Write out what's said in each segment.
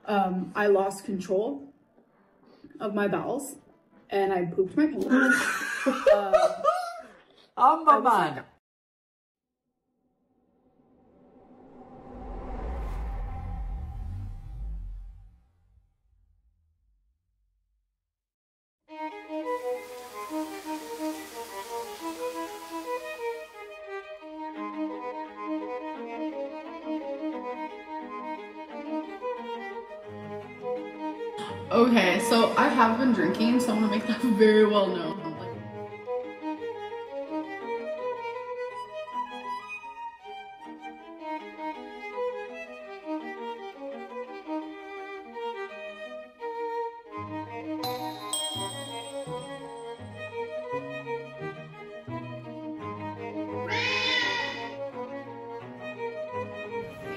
I lost control of my bowels and I pooped my pants. Oh my man. Okay, so I have been drinking, so I want to make that very well known.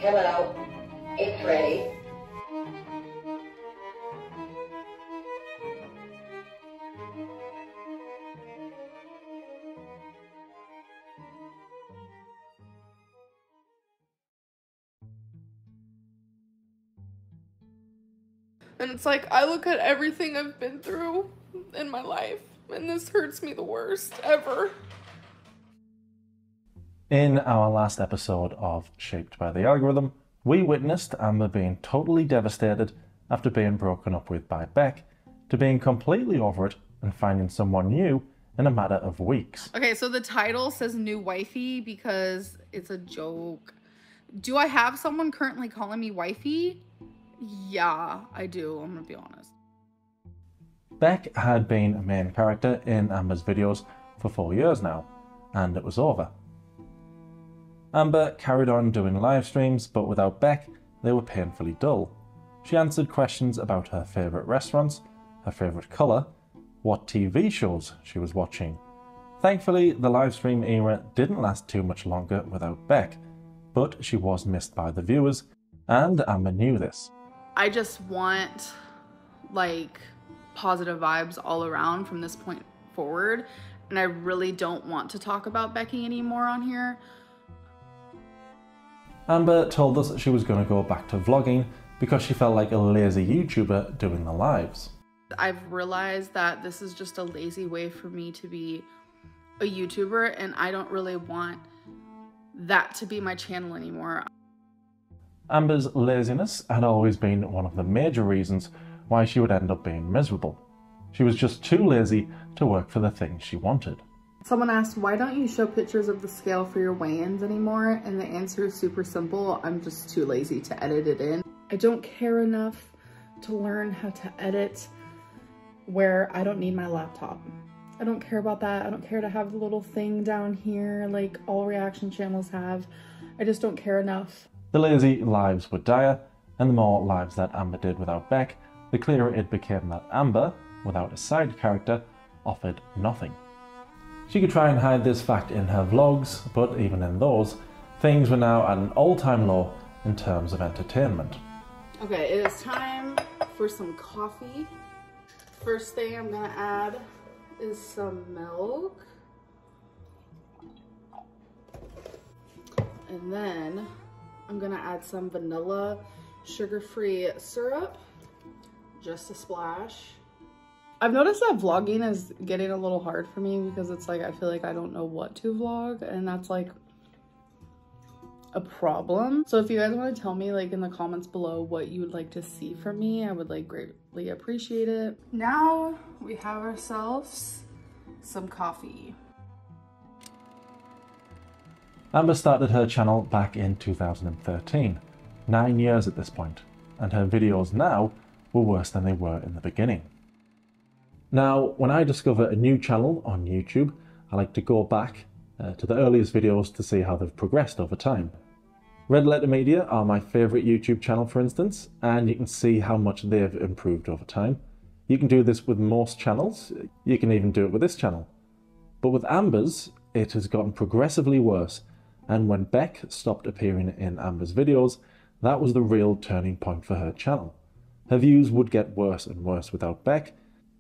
Hello, it's ready. And it's like, I look at everything I've been through in my life, and this hurts me the worst ever. In our last episode of Shaped by the Algorithm, we witnessed Amber being totally devastated after being broken up with by Beck, to being completely over it and finding someone new in a matter of weeks. Okay, so the title says new wifey because it's a joke. Do I have someone currently calling me wifey? Yeah, I do, I'm gonna be honest. Beck had been a main character in Amber's videos for 4 years now, and it was over. Amber carried on doing live streams, but without Beck, they were painfully dull. She answered questions about her favourite restaurants, her favourite colour, what TV shows she was watching. Thankfully, the livestream era didn't last too much longer without Beck, but she was missed by the viewers, and Amber knew this. I just want, like, positive vibes all around from this point forward, and I really don't want to talk about Becky anymore on here. Amber told us she was going to go back to vlogging because she felt like a lazy YouTuber doing the lives. I've realized that this is just a lazy way for me to be a YouTuber, and I don't really want that to be my channel anymore. Amber's laziness had always been one of the major reasons why she would end up being miserable. She was just too lazy to work for the things she wanted. Someone asked, why don't you show pictures of the scale for your weigh-ins anymore? And the answer is super simple. I'm just too lazy to edit it in. I don't care enough to learn how to edit where I don't need my laptop. I don't care about that. I don't care to have the little thing down here like all reaction channels have. I just don't care enough. The lazy lives were dire, and the more lives that Amber did without Beck, the clearer it became that Amber, without a side character, offered nothing. She could try and hide this fact in her vlogs, but even in those, things were now at an all-time low in terms of entertainment. Okay, it is time for some coffee. First thing I'm gonna add is some milk. And then I'm gonna add some vanilla sugar-free syrup, just a splash. I've noticed that vlogging is getting a little hard for me because it's like I feel like I don't know what to vlog, and that's like a problem. So if you guys want to tell me like in the comments below what you would like to see from me, I would like greatly appreciate it. Now we have ourselves some coffee. Amber started her channel back in 2013, 9 years at this point, and her videos now were worse than they were in the beginning. Now, when I discover a new channel on YouTube, I like to go back to the earliest videos to see how they've progressed over time. Red Letter Media are my favourite YouTube channel, for instance, and you can see how much they've improved over time. You can do this with most channels, you can even do it with this channel. But with Amber's, it has gotten progressively worse, and when Beck stopped appearing in Amber's videos, that was the real turning point for her channel. Her views would get worse and worse without Beck.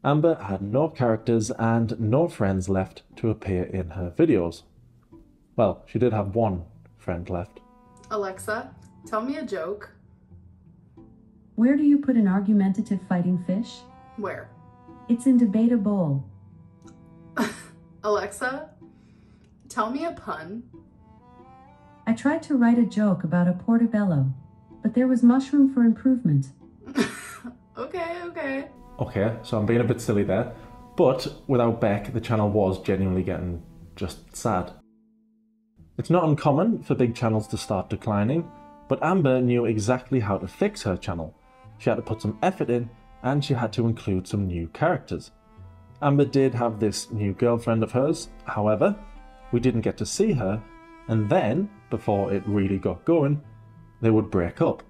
Amber had no characters and no friends left to appear in her videos. Well, she did have one friend left. Alexa, tell me a joke. Where do you put an argumentative fighting fish? Where? It's in debate a bowl. Alexa, tell me a pun. I tried to write a joke about a portobello, but there was mushroom for improvement. Okay. Okay, so I'm being a bit silly there. But without Beck, the channel was genuinely getting just sad. It's not uncommon for big channels to start declining, but Amber knew exactly how to fix her channel. She had to put some effort in, and she had to include some new characters. Amber did have this new girlfriend of hers, however, we didn't get to see her, and then, before it really got going, they would break up.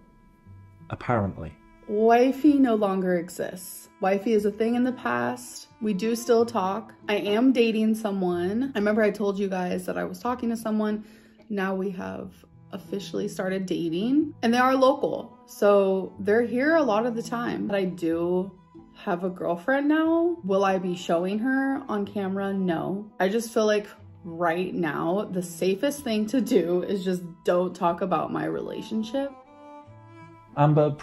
Apparently. Wifey no longer exists. Wifey is a thing in the past. We do still talk. I am dating someone. I remember I told you guys that I was talking to someone. Now we have officially started dating, and they are local, so they're here a lot of the time. But I do have a girlfriend now. Will I be showing her on camera? No. I just feel like right now the safest thing to do is just don't talk about my relationship. Amber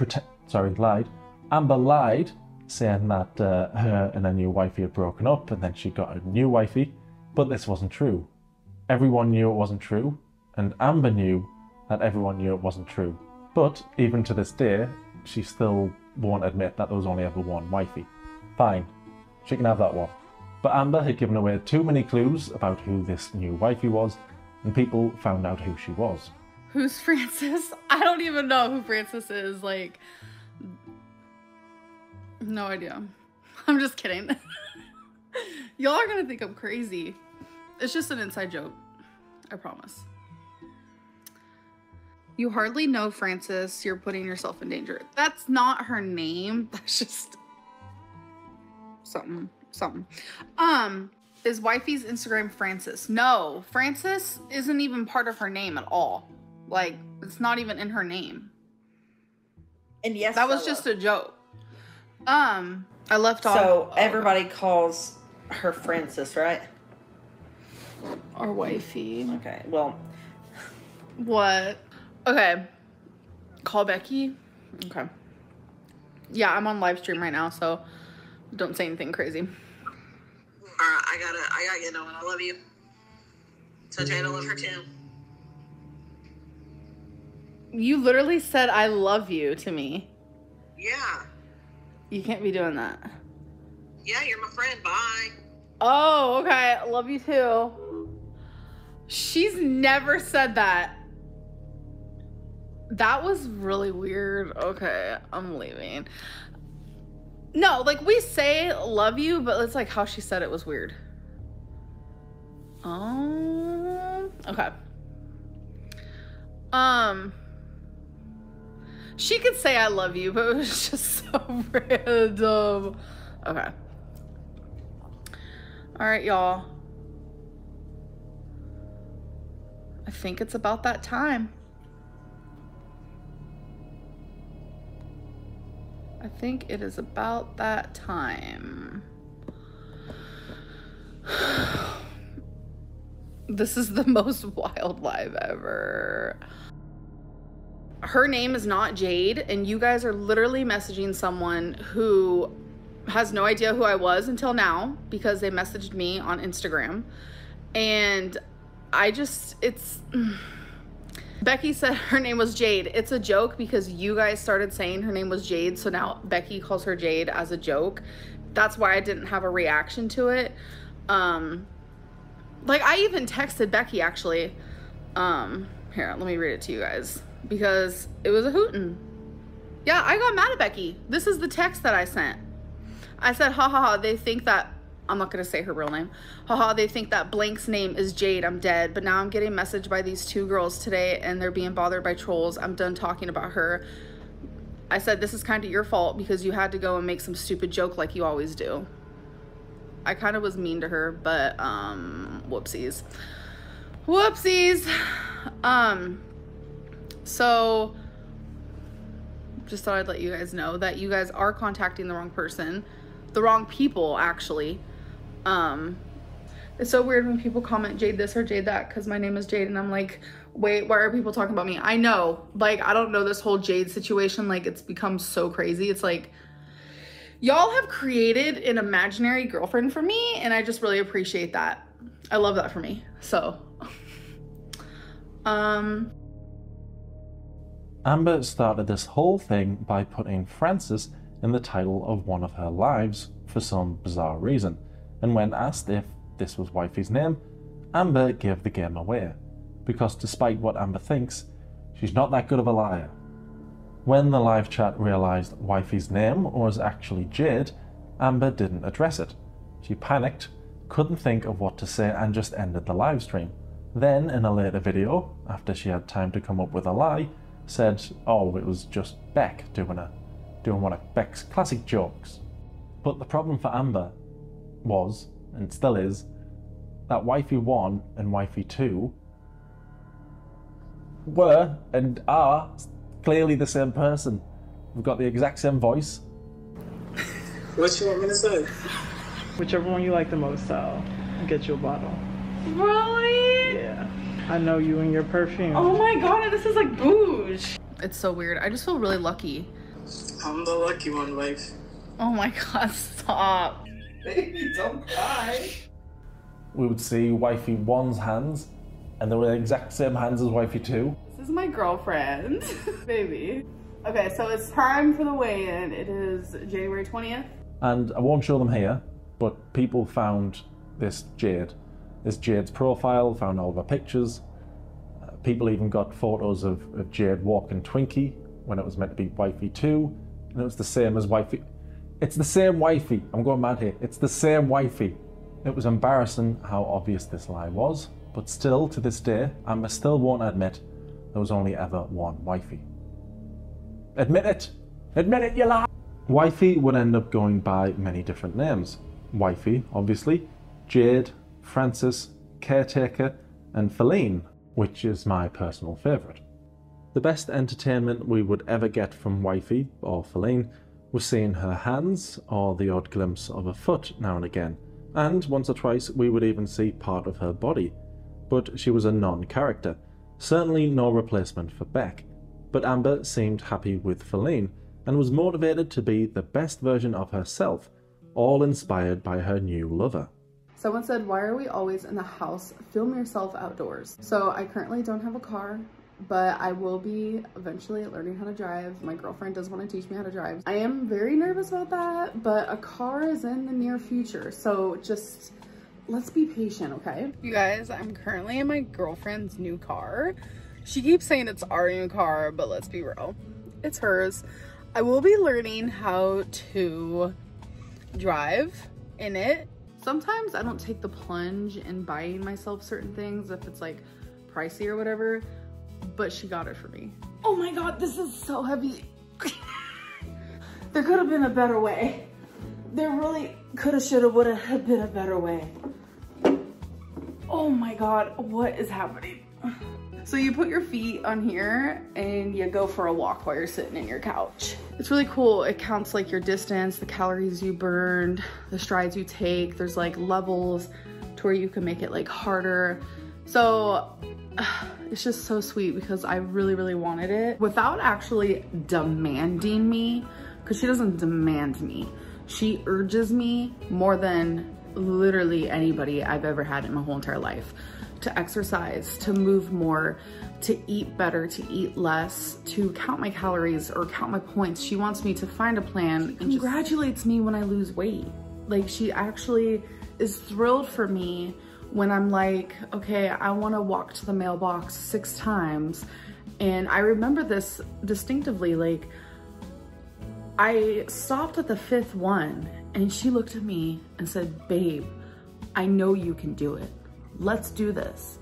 lied. Amber lied, saying that her and her new wifey had broken up and then she got a new wifey, but this wasn't true. Everyone knew it wasn't true, and Amber knew that everyone knew it wasn't true. But even to this day, she still won't admit that there was only ever one wifey. Fine, she can have that one. But Amber had given away too many clues about who this new wifey was, and people found out who she was. Who's Francis? I don't even know who Francis is. Like, no idea. I'm just kidding. Y'all are gonna think I'm crazy. It's just an inside joke. I promise. You hardly know Francis. You're putting yourself in danger. That's not her name. That's just something. Is wifey's Instagram Francis? No, Francis isn't even part of her name at all. Like, it's not even in her name. And yes, that was just a joke. I left off. So everybody calls her Francis, right? Our wifey. Okay, well. What? Okay. Call Becky. Okay. Yeah, I'm on live stream right now, so don't say anything crazy. Alright, I gotta get going. I love you. So Jada, love her too. You literally said I love you to me. Yeah. You can't be doing that. Yeah, you're my friend. Bye. Oh, okay. Love you too. She's never said that. That was really weird. Okay, I'm leaving. No, like, we say love you, but it's like how she said it was weird. Okay. She could say I love you, but it was just so random. Okay. All right, y'all. I think it's about that time. I think it is about that time. This is the most wild live ever. Her name is not Jade, and you guys are literally messaging someone who has no idea who I was until now because they messaged me on Instagram. And Becky said her name was Jade. It's a joke because you guys started saying her name was Jade, so now Becky calls her Jade as a joke. That's why I didn't have a reaction to it. Like, I even texted Becky, actually. Here, let me read it to you guys because it was a hootin'. Yeah, I got mad at Becky. This is the text that I sent. I said, ha, they think that, I'm not gonna say her real name. Haha, they think that blank's name is Jade. I'm dead. But now I'm getting messaged by these two girls today and they're being bothered by trolls. I'm done talking about her. I said, this is kind of your fault because you had to go and make some stupid joke like you always do. I kind of was mean to her, but whoopsies. So just thought I'd let you guys know that you guys are contacting the wrong person. The wrong people, actually. It's so weird when people comment Jade this or Jade that because my name is Jade and I'm like, wait, why are people talking about me? I know, like, I don't know this whole Jade situation. Like, it's become so crazy. It's like, y'all have created an imaginary girlfriend for me and I just really appreciate that. I love that for me. So, Amber started this whole thing by putting Frances in the title of one of her lives for some bizarre reason, and when asked if this was wifey's name, Amber gave the game away, because despite what Amber thinks, she's not that good of a liar. When the live chat realised wifey's name was actually Jade, Amber didn't address it. She panicked, couldn't think of what to say and just ended the live stream. Then, in a later video, after she had time to come up with a lie, said, oh, it was just Beck doing one of Beck's classic jokes. But the problem for Amber was, and still is, that Wifey 1 and Wifey 2 were and are clearly the same person. We've got the exact same voice. What you want me to say? Whichever one you like the most, I'll get you a bottle. really? Yeah. I know you and your perfume. Oh my God, this is like bouge. It's so weird. I just feel really lucky. I'm the lucky one, wife. Oh my God, stop. Baby, don't cry. We would see Wifey 1's hands, and they were the exact same hands as Wifey 2. This is my girlfriend, baby. Okay, so it's time for the weigh-in. It is January 20th. And I won't show them here, but people found this Jade's profile, found all of her pictures. People even got photos of Jade walking Twinkie when it was meant to be Wifey 2, and it was the same as Wifey. It's the same Wifey. I'm going mad here. It's the same Wifey. It was embarrassing how obvious this lie was, but still, to this day, Amber still won't admit there was only ever one Wifey. Admit it! Admit it, you lie! Wifey would end up going by many different names. Wifey, obviously, Jade, Frances, Caretaker, and Feline, which is my personal favourite. The best entertainment we would ever get from Wifey, or Feline, was seeing her hands, or the odd glimpse of a foot now and again, and once or twice we would even see part of her body. But she was a non-character, certainly no replacement for Beck. But Amber seemed happy with Feline, and was motivated to be the best version of herself, all inspired by her new lover. Someone said, why are we always in the house? Film yourself outdoors. So I currently don't have a car, but I will be eventually learning how to drive. My girlfriend does want to teach me how to drive. I am very nervous about that, but a car is in the near future. So just let's be patient, okay? You guys, I'm currently in my girlfriend's new car. She keeps saying it's our new car, but let's be real, it's hers. I will be learning how to drive in it. Sometimes I don't take the plunge in buying myself certain things if it's like pricey or whatever, but she got it for me. Oh my God, this is so heavy. There could have been a better way. There really coulda, shoulda, woulda have been a better way. Oh my God, what is happening? So you put your feet on here and you go for a walk while you're sitting in your couch. It's really cool. It counts like your distance, the calories you burned, the strides you take. There's like levels to where you can make it like harder. So it's just so sweet because I really, really wanted it without actually demanding me, because she doesn't demand me. She urges me more than literally anybody I've ever had in my whole entire life. To exercise, to move more, to eat better, to eat less, to count my calories or count my points. She wants me to find a plan and congratulates me when I lose weight. Like, she actually is thrilled for me when I'm like, okay, I want to walk to the mailbox 6 times. And I remember this distinctively, like I stopped at the 5th one and she looked at me and said, babe, I know you can do it. Let's do this.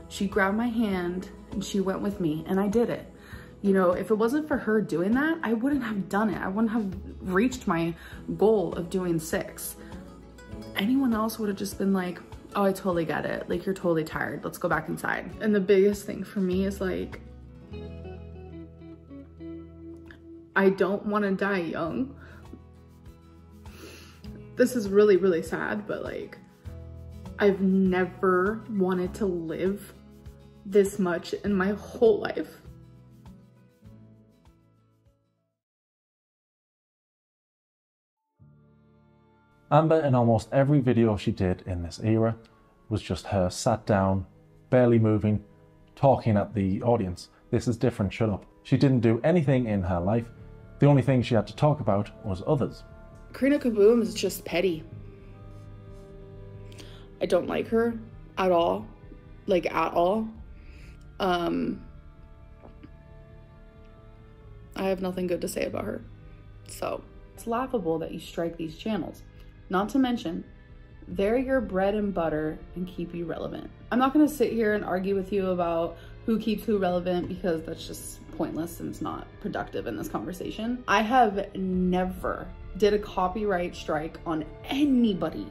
She grabbed my hand and she went with me and I did it. You know, if it wasn't for her doing that, I wouldn't have done it. I wouldn't have reached my goal of doing 6. Anyone else would have just been like, oh, I totally get it. Like, you're totally tired. Let's go back inside. And the biggest thing for me is like, I don't want to die young. This is really, really sad, but like, I've never wanted to live this much in my whole life. Amber, in almost every video she did in this era, was just her sat down, barely moving, talking at the audience. This is different, shut up. She didn't do anything in her life. The only thing she had to talk about was others. Karina Kaboom is just petty. I don't like her at all. Like, at all. I have nothing good to say about her. So, it's laughable that you strike these channels. Not to mention, they're your bread and butter and keep you relevant. I'm not gonna sit here and argue with you about who keeps who relevant because that's just pointless and it's not productive in this conversation. I have never did a copyright strike on anybody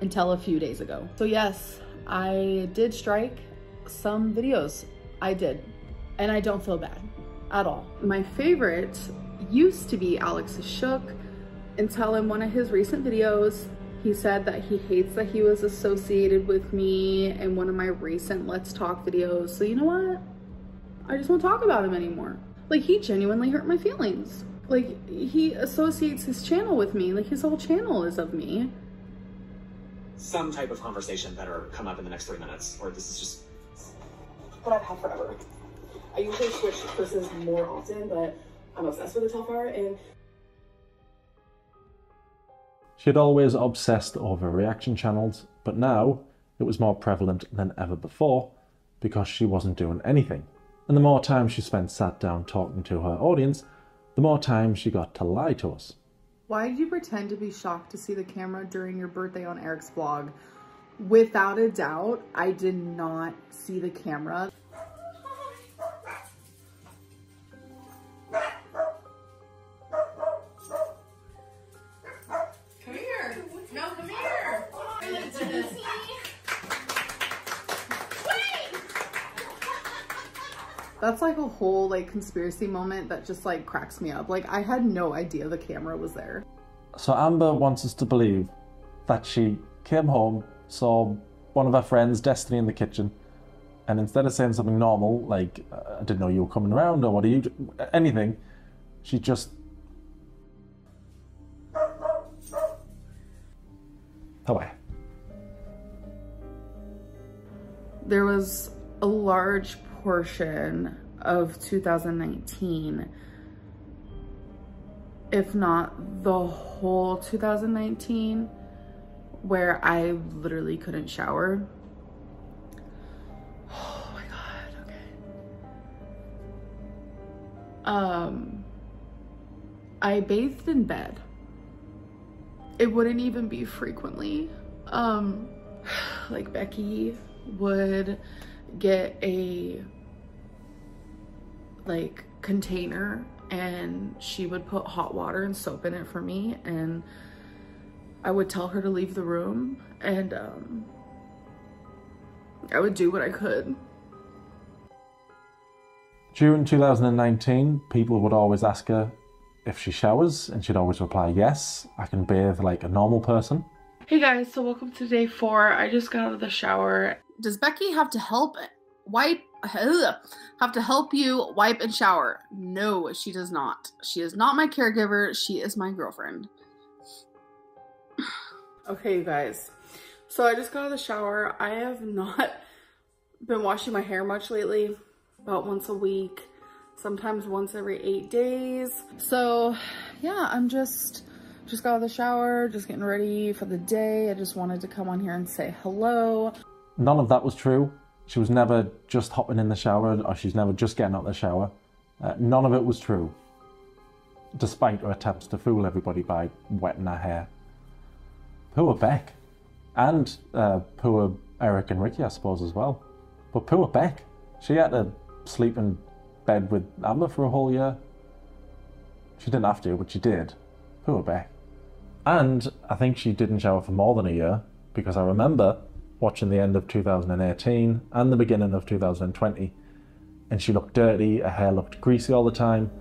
until a few days ago. So yes, I did strike some videos. I did. And I don't feel bad at all. My favorite used to be Alex's Shook until in one of his recent videos, he said that he hates that he was associated with me in one of my recent Let's Talk videos. So you know what? I just won't talk about him anymore. Like, he genuinely hurt my feelings. Like, he associates his channel with me. Like, his whole channel is of me. Some type of conversation better come up in the next 3 minutes, or this is just what I've had forever. I usually switch purses more often, but I'm obsessed with the Telfar, and She'd always obsessed over reaction channels, but now it was more prevalent than ever before because she wasn't doing anything. And the more time she spent sat down talking to her audience, the more time she got to lie to us. Why did you pretend to be shocked to see the camera during your birthday on Eric's vlog? Without a doubt, I did not see the camera. come here. No, come here. That's like a whole like conspiracy moment that just like cracks me up. Like, I had no idea the camera was there. So Amber wants us to believe that she came home, saw one of her friends, Destiny, in the kitchen, and instead of saying something normal, like, I didn't know you were coming around, or what are you doing, anything, she just... away. There was a large portion of 2019, if not the whole 2019, where I literally couldn't shower. Oh my God, okay. I bathed in bed. It wouldn't even be frequently. Like, Becky would get a like container and she would put hot water and soap in it for me, and I would tell her to leave the room, and I would do what I could. During 2019, people would always ask her if she showers, and she'd always reply, yes, I can bathe like a normal person. Hey guys, so welcome to day 4. I just got out of the shower. Does Becky have to help you wipe and shower? No, she does not. She is not my caregiver. She is my girlfriend. Okay, you guys. So I just got out of the shower. I have not been washing my hair much lately. About once a week. Sometimes once every 8 days. So yeah, I'm just got out of the shower, just getting ready for the day. I just wanted to come on here and say hello. None of that was true. She was never just hopping in the shower, or she's never just getting out of the shower. None of it was true, despite her attempts to fool everybody by wetting her hair. Poor Beck. And poor Eric and Ricky, I suppose, as well. But poor Beck. She had to sleep in bed with Amber for a whole year. She didn't have to, but she did. Poor Beck. And I think she didn't shower for more than a year, because I remember watching the end of 2018 and the beginning of 2020, and she looked dirty, her hair looked greasy all the time.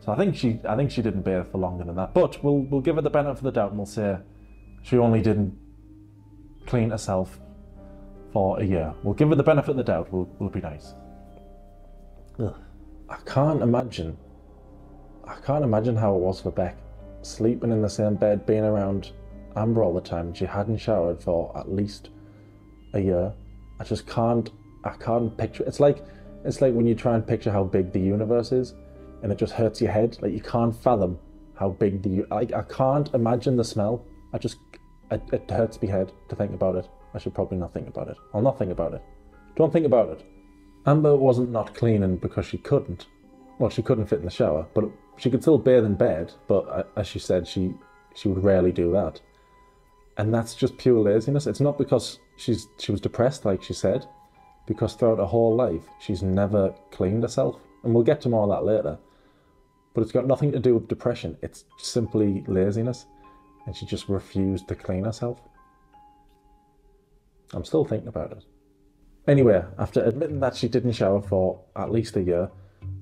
So I think she didn't bathe for longer than that. But we'll give her the benefit of the doubt and we'll say she only didn't clean herself for a year. We'll give her the benefit of the doubt. We'll be nice. Ugh. I can't imagine how it was for Beck, sleeping in the same bed, being around Amber all the time. She hadn't showered for at least a year. I can't picture. It's like when you try and picture how big the universe is, and it just hurts your head. Like, you can't fathom how big I can't imagine the smell. It hurts my head to think about it. I should probably not think about it. I'll not think about it. Don't think about it. Amber wasn't not cleaning because she couldn't. Well, she couldn't fit in the shower, but she could still bathe in bed. But as she said, she would rarely do that. And that's just pure laziness. It's not because she was depressed, like she said, because throughout her whole life, she's never cleaned herself. And we'll get to more of that later. But it's got nothing to do with depression. It's simply laziness. And she just refused to clean herself. I'm still thinking about it. Anyway, after admitting that she didn't shower for at least a year,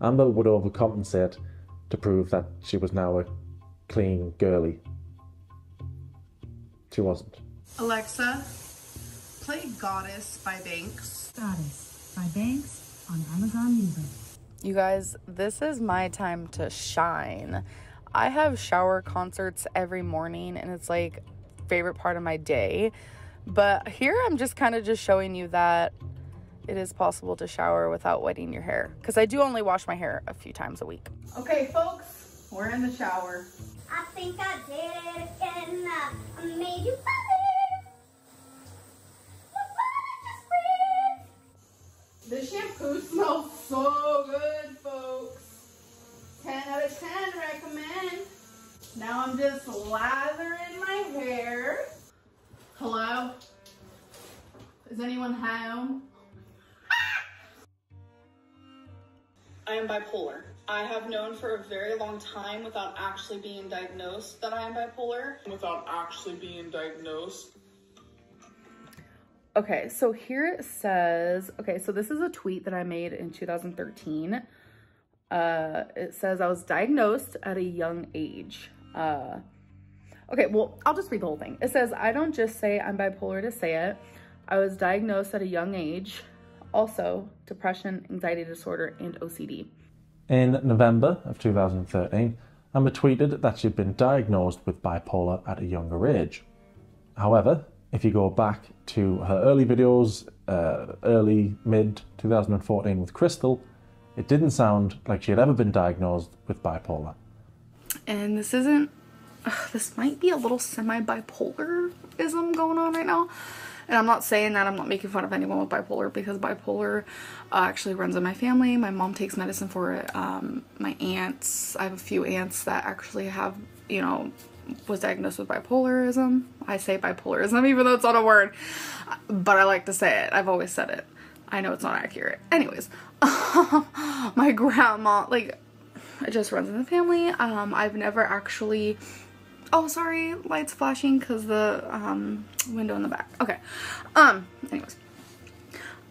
Amber would overcompensate to prove that she was now a clean girly. She wasn't. Alexa, play Goddess by Banks. Goddess by Banks on Amazon Music. You guys, this is my time to shine. I have shower concerts every morning, and it's like favorite part of my day. But here I'm just kind of just showing you that it is possible to shower without wetting your hair, because I do only wash my hair a few times a week. Okay, folks, we're in the shower. I think I did it again. I made you believe. The shampoo smells so good, folks. 10 out of 10 recommend. Now I'm just lathering my hair. Hello? Is anyone home? I am bipolar. I have known for a very long time without actually being diagnosed that I am bipolar. Okay, so here it says, okay, so this is a tweet that I made in 2013. It says I was diagnosed at a young age. Okay, well, I'll just read the whole thing. It says, I don't just say I'm bipolar to say it. I was diagnosed at a young age. Also, depression, anxiety disorder, and OCD. In November of 2013, Amber tweeted that she'd been diagnosed with bipolar at a younger age. However, if you go back to her early videos, mid-2014 with Crystal, it didn't sound like she had ever been diagnosed with bipolar. And this isn't, this might be a little semi-bipolarism going on right now. And I'm not saying that, I'm not making fun of anyone with bipolar, because bipolar actually runs in my family. My mom takes medicine for it. My aunts, I have a few aunts that actually have, you know, was diagnosed with bipolarism. I say bipolarism even though it's not a word, but I like to say it. I've always said it. I know it's not accurate. Anyways, my grandma, like, it just runs in the family. I've never actually, oh, sorry, lights flashing because the window in the back. Okay. Anyways,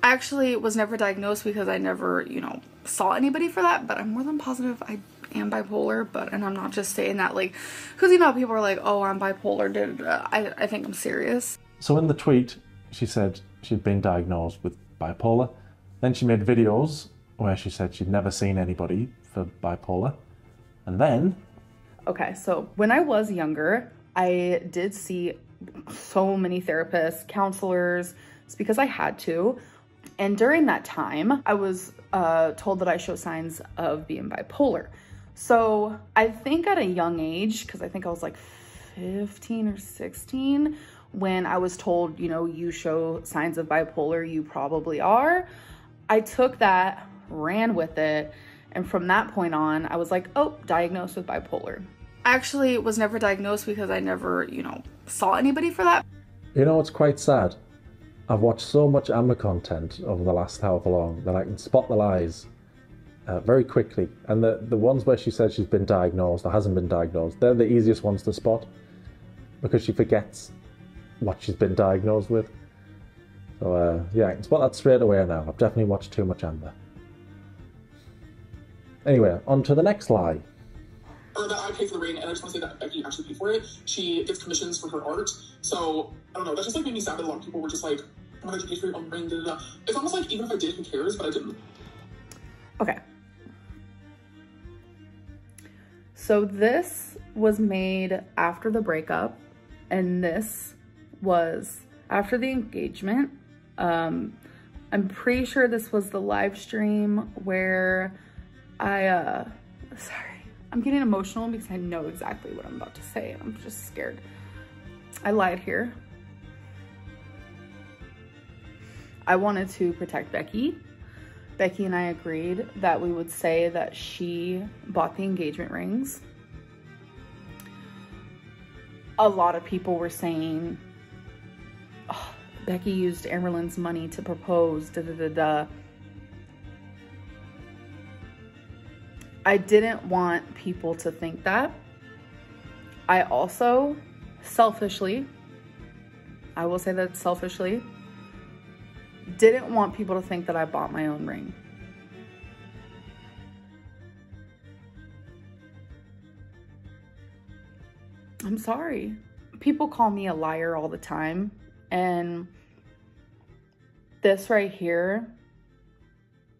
I actually was never diagnosed because I never, you know, saw anybody for that, but I'm more than positive I am bipolar. And I'm not just saying that, like, because, you know, people are like, oh, I'm bipolar. I think I'm serious. So in the tweet, she said she'd been diagnosed with bipolar. Then she made videos where she said she'd never seen anybody for bipolar. And then... Okay, so when I was younger, I did see so many therapists, counselors. It's because I had to. And during that time, I was told that I show signs of being bipolar. So I think at a young age, because I think I was like 15 or 16, when I was told, you know, you show signs of bipolar, you probably are. I took that, ran with it, and from that point on, I was like, oh, diagnosed with bipolar. I actually was never diagnosed because I never, you know, saw anybody for that. You know, it's quite sad. I've watched so much Amber content over the last however long that I can spot the lies very quickly. And the ones where she says she's been diagnosed or hasn't been diagnosed, they're the easiest ones to spot because she forgets what she's been diagnosed with. So yeah, I can spot that straight away now. I've definitely watched too much Amber. Anyway, on to the next lie. Or that I pay for the ring, and I just want to say that Becky actually paid for it. She gets commissions for her art. So, I don't know, that just like made me sad that a lot of people were just like, I'm an educator, I'm brain, da da da. It's almost like even if I did, who cares? But I didn't. Okay. So this was made after the breakup, and this was after the engagement. I'm pretty sure this was the live stream where sorry, I'm getting emotional because I know exactly what I'm about to say and I'm just scared. I lied here. I wanted to protect Becky. Becky and I agreed that we would say that she bought the engagement rings. A lot of people were saying, oh, Becky used Amberlynn's money to propose, da da da da. I didn't want people to think that. I also selfishly, I will say that selfishly, didn't want people to think that I bought my own ring. I'm sorry. People call me a liar all the time, and this right here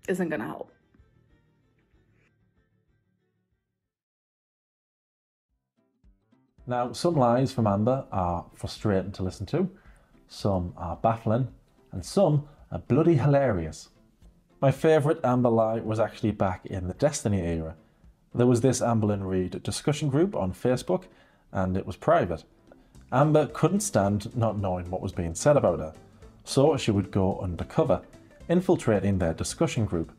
isn't gonna help. Now, some lies from Amber are frustrating to listen to, some are baffling, and some are bloody hilarious. My favourite Amber lie was actually back in the Destiny era. There was this Amberlynn Reid discussion group on Facebook, and it was private. Amber couldn't stand not knowing what was being said about her, so she would go undercover, infiltrating their discussion group,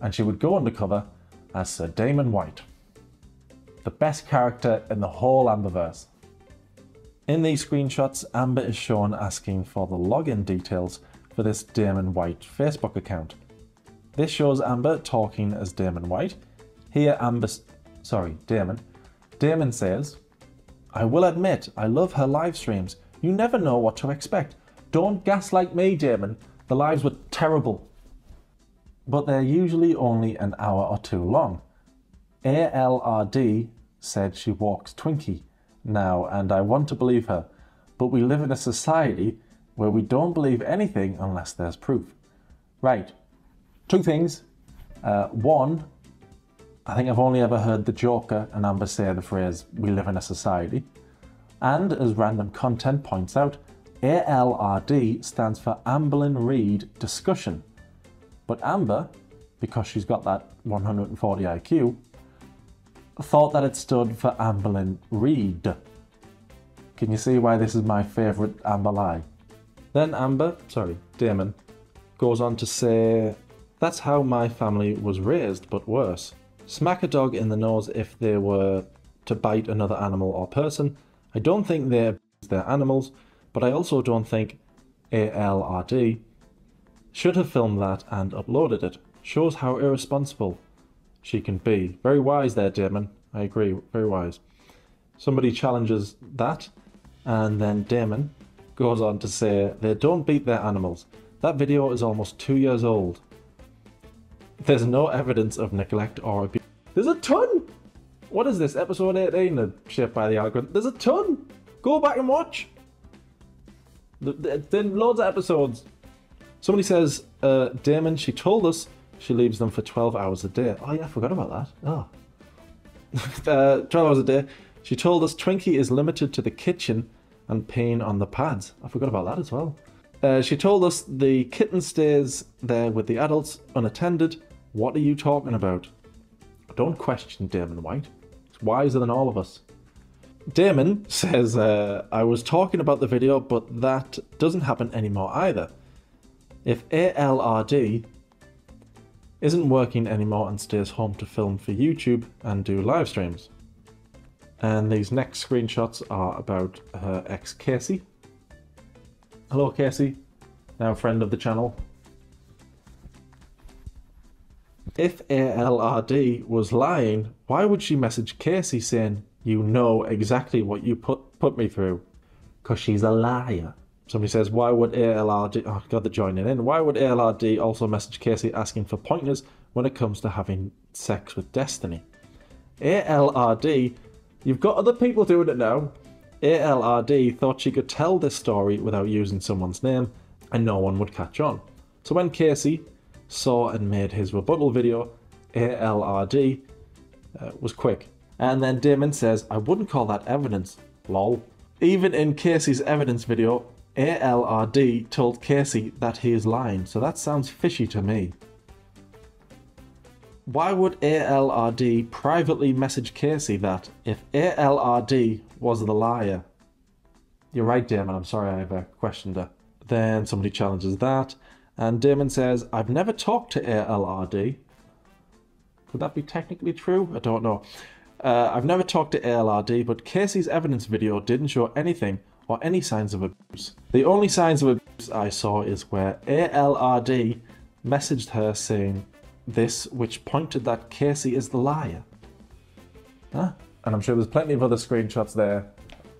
and she would go undercover as Sir Damon White, the best character in the whole Amberverse. In these screenshots, Amber is shown asking for the login details for this Damon White Facebook account. This shows Amber talking as Damon White. Here Damon says, "I will admit, I love her live streams. You never know what to expect. Don't gaslight me, Damon. The lives were terrible." But they're usually only an hour or two long. ALRD said she walks Twinkie now, and I want to believe her, but we live in a society where we don't believe anything unless there's proof. Right, two things. One, I think I've only ever heard the Joker and Amber say the phrase, "we live in a society." And as random content points out, ALRD stands for Amberlynn Reid Discussion. But Amber, because she's got that 140 IQ, thought that it stood for Amberlynn Reid. Can you see why this is my favourite Amber lie? Then Damon, goes on to say, "That's how my family was raised, but worse. Smack a dog in the nose if they were to bite another animal or person. I don't think they abuse their animals, but I also don't think ALRD should have filmed that and uploaded it. Shows how irresponsible she can be." Very wise there, Damon. I agree, very wise. Somebody challenges that, and then Damon goes on to say, "They don't beat their animals. That video is almost 2 years old. There's no evidence of neglect or abuse." There's a ton! What is this, episode 18 of Shaped by the Algorithm? There's a ton! Go back and watch! There's loads of episodes. Somebody says, Damon, she told us she leaves them for 12 hours a day. Oh yeah, I forgot about that. Oh. 12 hours a day. She told us Twinkie is limited to the kitchen and peeing on the pads. I forgot about that as well. She told us the kitten stays there with the adults unattended. What are you talking about? Don't question Damon White. He's wiser than all of us. Damon says, I was talking about the video, but that doesn't happen anymore either. If ALRD isn't working anymore and stays home to film for YouTube and do live streams. And these next screenshots are about her ex Casey. Hello Casey, now friend of the channel. If ALRD was lying, why would she message Casey saying, "You know exactly what you put me through"? Because she's a liar. Somebody says, why would ALRD, oh god, they're joining in. Why would ALRD also message Casey asking for pointers when it comes to having sex with Destiny? ALRD, you've got other people doing it now. ALRD thought she could tell this story without using someone's name and no one would catch on. So when Casey saw and made his rebuttal video, ALRD was quick. And then Damon says, I wouldn't call that evidence, lol. Even in Casey's evidence video, ALRD told Casey that he is lying, so that sounds fishy to me. Why would ALRD privately message Casey that if ALRD was the liar? You're right, Damon, I'm sorry I ever questioned her. Then somebody challenges that, and Damon says, I've never talked to ALRD. Could that be technically true? I don't know. I've never talked to ALRD, but Casey's evidence video didn't show anything or any signs of abuse. The only signs of abuse I saw is where ALRD messaged her saying this, which pointed that Casey is the liar. Huh? And I'm sure there's plenty of other screenshots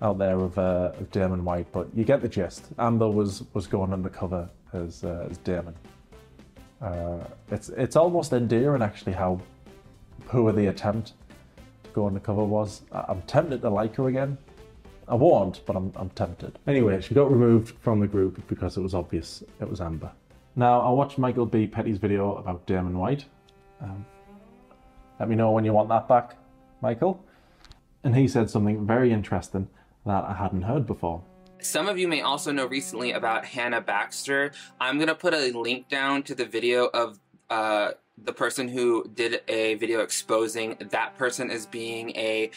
out there of Damon White, but you get the gist. Amber was going undercover as Damon. It's almost endearing actually how poor the attempt to go undercover was. I'm tempted to like her again. I won't, but I'm tempted. Anyway, she got removed from the group because it was obvious it was Amber. Now, I watched Michael B. Petty's video about Damon White. Let me know when you want that back, Michael. And he said something very interesting that I hadn't heard before. Some of you may also know recently about Hannah Baxter. I'm going to put a link down to the video of the person who did a video exposing that person as being a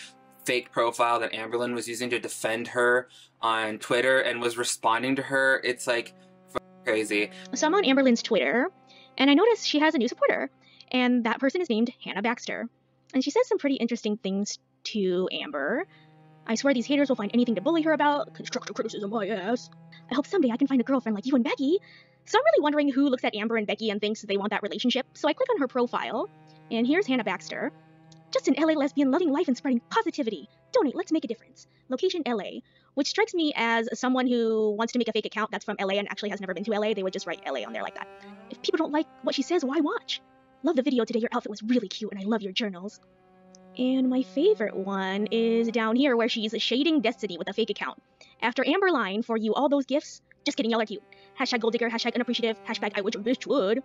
fake profile that Amberlynn was using to defend her on Twitter and was responding to her. It's like crazy. So I'm on Amberlynn's Twitter, and I noticed she has a new supporter, and that person is named Hannah Baxter. And she says some pretty interesting things to Amber. I swear these haters will find anything to bully her about. Constructive criticism, my ass. I hope someday I can find a girlfriend like you and Becky. So I'm really wondering who looks at Amber and Becky and thinks they want that relationship. So I click on her profile, and here's Hannah Baxter. Just an LA lesbian loving life and spreading positivity. Donate, let's make a difference. Location LA. Which strikes me as someone who wants to make a fake account that's from LA and actually has never been to LA. They would just write LA on there like that. If people don't like what she says, why watch? Love the video today. Your outfit was really cute and I love your journals. And my favorite one is down here where she's shading Destiny with a fake account. After Amber line for you all those gifts, just kidding, y'all are cute. Hashtag gold digger, hashtag unappreciative, hashtag I wish a bitch would.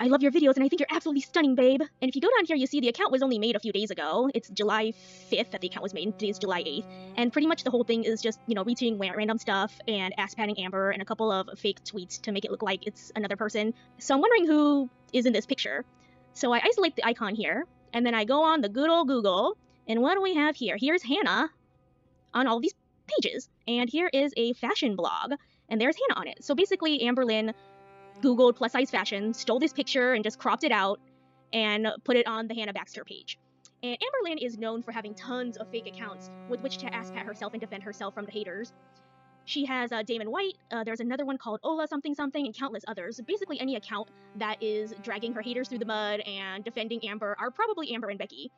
I love your videos and I think you're absolutely stunning, babe. And if you go down here, you see the account was only made a few days ago. It's July 5th that the account was made, and today's July 8th. And pretty much the whole thing is just, retweeting random stuff and ass-patting Amber and a couple of fake tweets to make it look like it's another person. So I'm wondering who is in this picture. So I isolate the icon here, and then I go on the good old Google, and what do we have here? Here's Hannah on all these pages, and here is a fashion blog, and there's Hannah on it. So basically, Amberlynn Googled plus size fashion, stole this picture and just cropped it out and put it on the Hannah Baxter page. And Amberlynn is known for having tons of fake accounts with which to ass pat herself and defend herself from the haters. She has Damon White, there's another one called Ola something something, and countless others. Basically any account that is dragging her haters through the mud and defending Amber are probably Amber and Becky.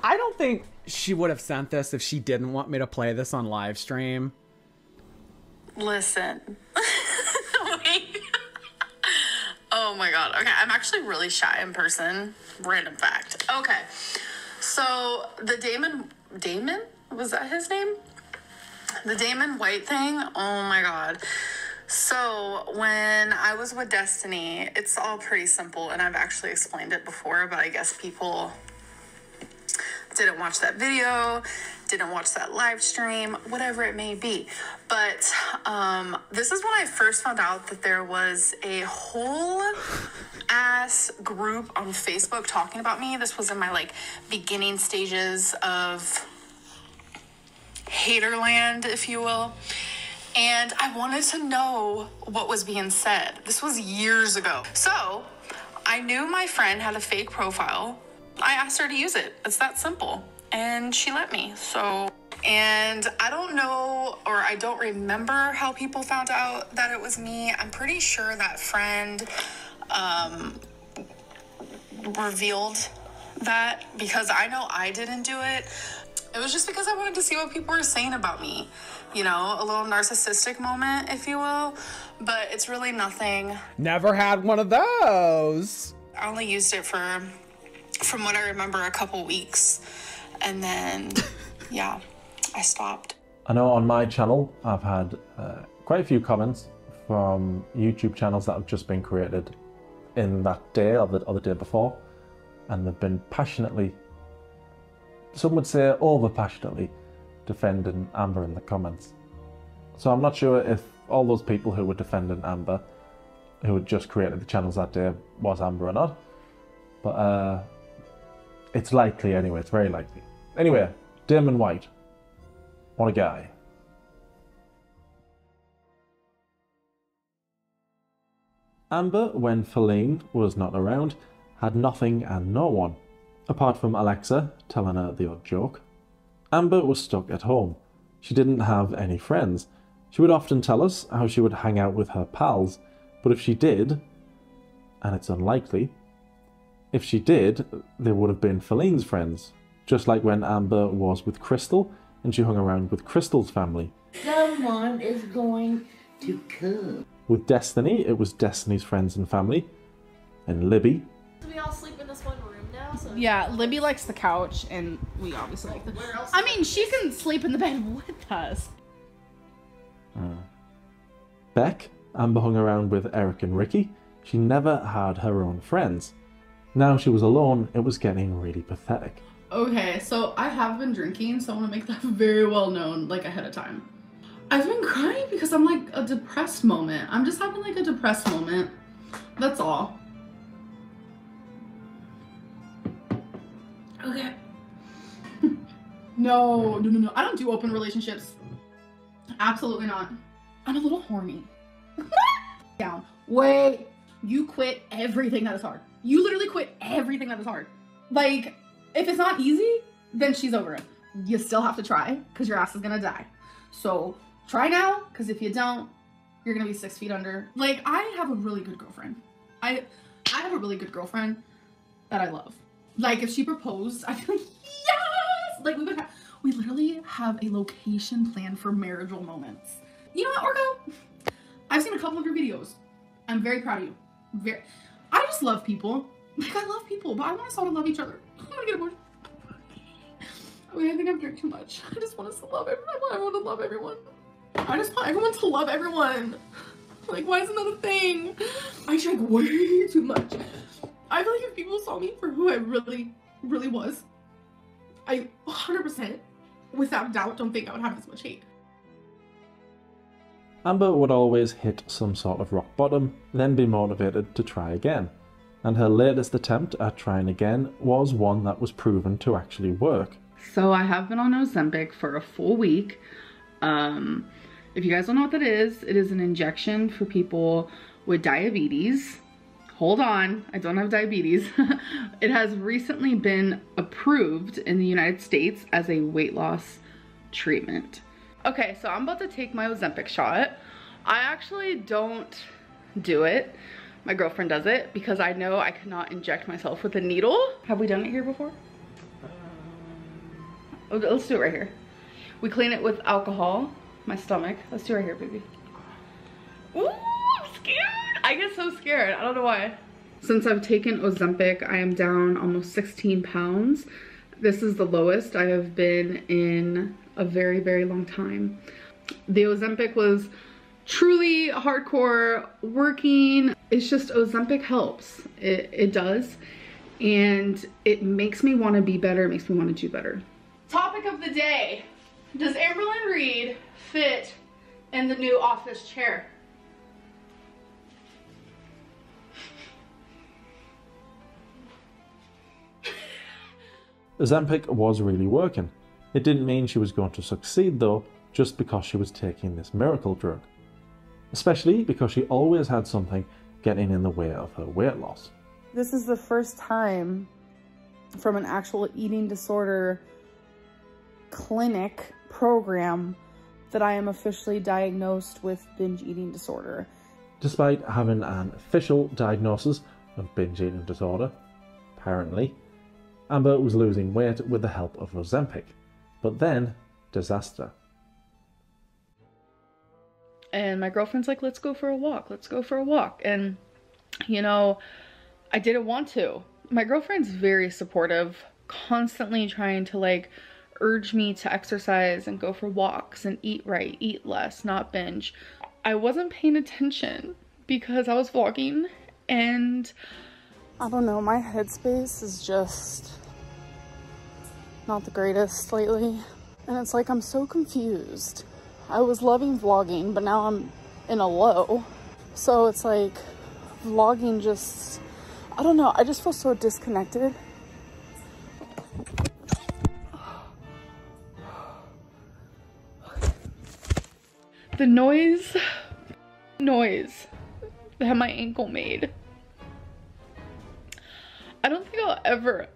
I don't think she would have sent this if she didn't want me to play this on live stream. Listen. Wait. Oh my god. Okay, I'm actually really shy in person. Random fact. Okay. So the Damon? Was that his name? The Damon White thing? Oh my god. So when I was with Destiny, it's all pretty simple, and I've actually explained it before, but I guess people didn't watch that video, didn't watch that live stream, whatever it may be. But this is when I first found out that there was a whole ass group on Facebook talking about me. This was in my beginning stages of haterland, if you will. And I wanted to know what was being said. This was years ago. So I knew my friend had a fake profile. I asked her to use it. It's that simple. And she let me. And I don't know, or I don't remember how people found out that it was me. I'm pretty sure that friend revealed that, because I know I didn't do it. It was just because I wanted to see what people were saying about me. A little narcissistic moment, if you will. But it's really nothing. Never had one of those. I only used it for, from what I remember, a couple weeks. And then, yeah, I stopped. I know on my channel I've had quite a few comments from YouTube channels that have just been created in that day or the day before, and they've been passionately, some would say over passionately, defending Amber in the comments. So I'm not sure if all those people who were defending Amber, who had just created the channels that day, was Amber or not, but it's likely anyway, it's very likely. Anyway, Damon White, what a guy. Amber, when Feline was not around, had nothing and no one, apart from Alexa telling her the odd joke. Amber was stuck at home. She didn't have any friends. She would often tell us how she would hang out with her pals, but if she did, and it's unlikely, if she did, they would have been Feline's friends, just like when Amber was with Crystal and she hung around with Crystal's family. Someone is going to come. With Destiny, it was Destiny's friends and family, and Libby. Do we all sleep in this one room now? So Yeah, Libby likes the couch, and we obviously like the... I mean, she can sleep in the bed with us. Beck, Amber hung around with Eric and Ricky. She never had her own friends. Now she was alone, it was getting really pathetic. Okay, so I have been drinking, so I want to make that very well known, like, ahead of time. I've been crying because I'm like a depressed moment. I'm just having like a depressed moment. That's all. Okay. No. I don't do open relationships. Absolutely not. I'm a little horny. Down. Wait. You quit everything that is hard. You literally quit everything that is hard. Like, if it's not easy, then she's over it. You still have to try because your ass is gonna die. So try now, because if you don't, you're gonna be 6 feet under. Like, I have a really good girlfriend. I have a really good girlfriend that I love. Like, if she proposed, I'd be like, yes! Like, we literally have a location planned for marital moments. You know what, Orgo? I've seen a couple of your videos. I'm very proud of you. I just love people. Like, I love people, but I want us all to love each other. I'm gonna get aborted. Okay, I think I've drank too much. I just want us to love everyone. I want to love everyone. I just want everyone to love everyone. Like, why isn't that a thing? I drank way too much. I feel like if people saw me for who I really, really was, I 100%, without doubt, don't think I would have as much hate. Amber would always hit some sort of rock bottom, then be motivated to try again. And her latest attempt at trying again was one that was proven to actually work. So I have been on Ozempic for a full week. If you guys don't know what that is, it is an injection for people with diabetes. Hold on, I don't have diabetes. It has recently been approved in the United States as a weight loss treatment. Okay, so I'm about to take my Ozempic shot. I actually don't do it. My girlfriend does it because I know I cannot inject myself with a needle. Have we done it here before? Let's do it right here. We clean it with alcohol. My stomach. Let's do it right here, baby. Ooh, I'm scared. I get so scared. I don't know why. Since I've taken Ozempic, I am down almost 16 pounds. This is the lowest I have been in a very, very long time. The Ozempic was truly hardcore working. It's just Ozempic helps. It does. And it makes me want to be better. It makes me want to do better. Topic of the day. Does Amberlynn Reid fit in the new office chair? Ozempic was really working. It didn't mean she was going to succeed though, just because she was taking this miracle drug. Especially because she always had something getting in the way of her weight loss. This is the first time from an actual eating disorder clinic program that I am officially diagnosed with binge eating disorder. Despite having an official diagnosis of binge eating disorder, apparently, Amber was losing weight with the help of Ozempic. But then, disaster. And my girlfriend's like, let's go for a walk. Let's go for a walk. And, you know, I didn't want to. My girlfriend's very supportive, constantly trying to like urge me to exercise and go for walks and eat right, eat less, not binge. I wasn't paying attention because I was vlogging, and I don't know, my headspace is just not the greatest lately. And it's like I'm so confused. I was loving vlogging, but now I'm in a low. So it's like vlogging just, I don't know, I just feel so disconnected. The noise that my ankle made. I don't think I'll ever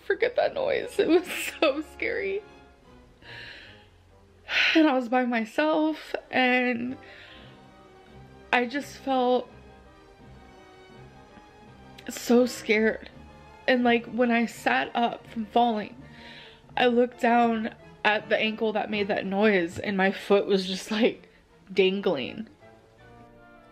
forget that noise. It was so scary. And I was by myself, and I just felt so scared. And like when I sat up from falling, I looked down at the ankle that made that noise, and my foot was just like dangling.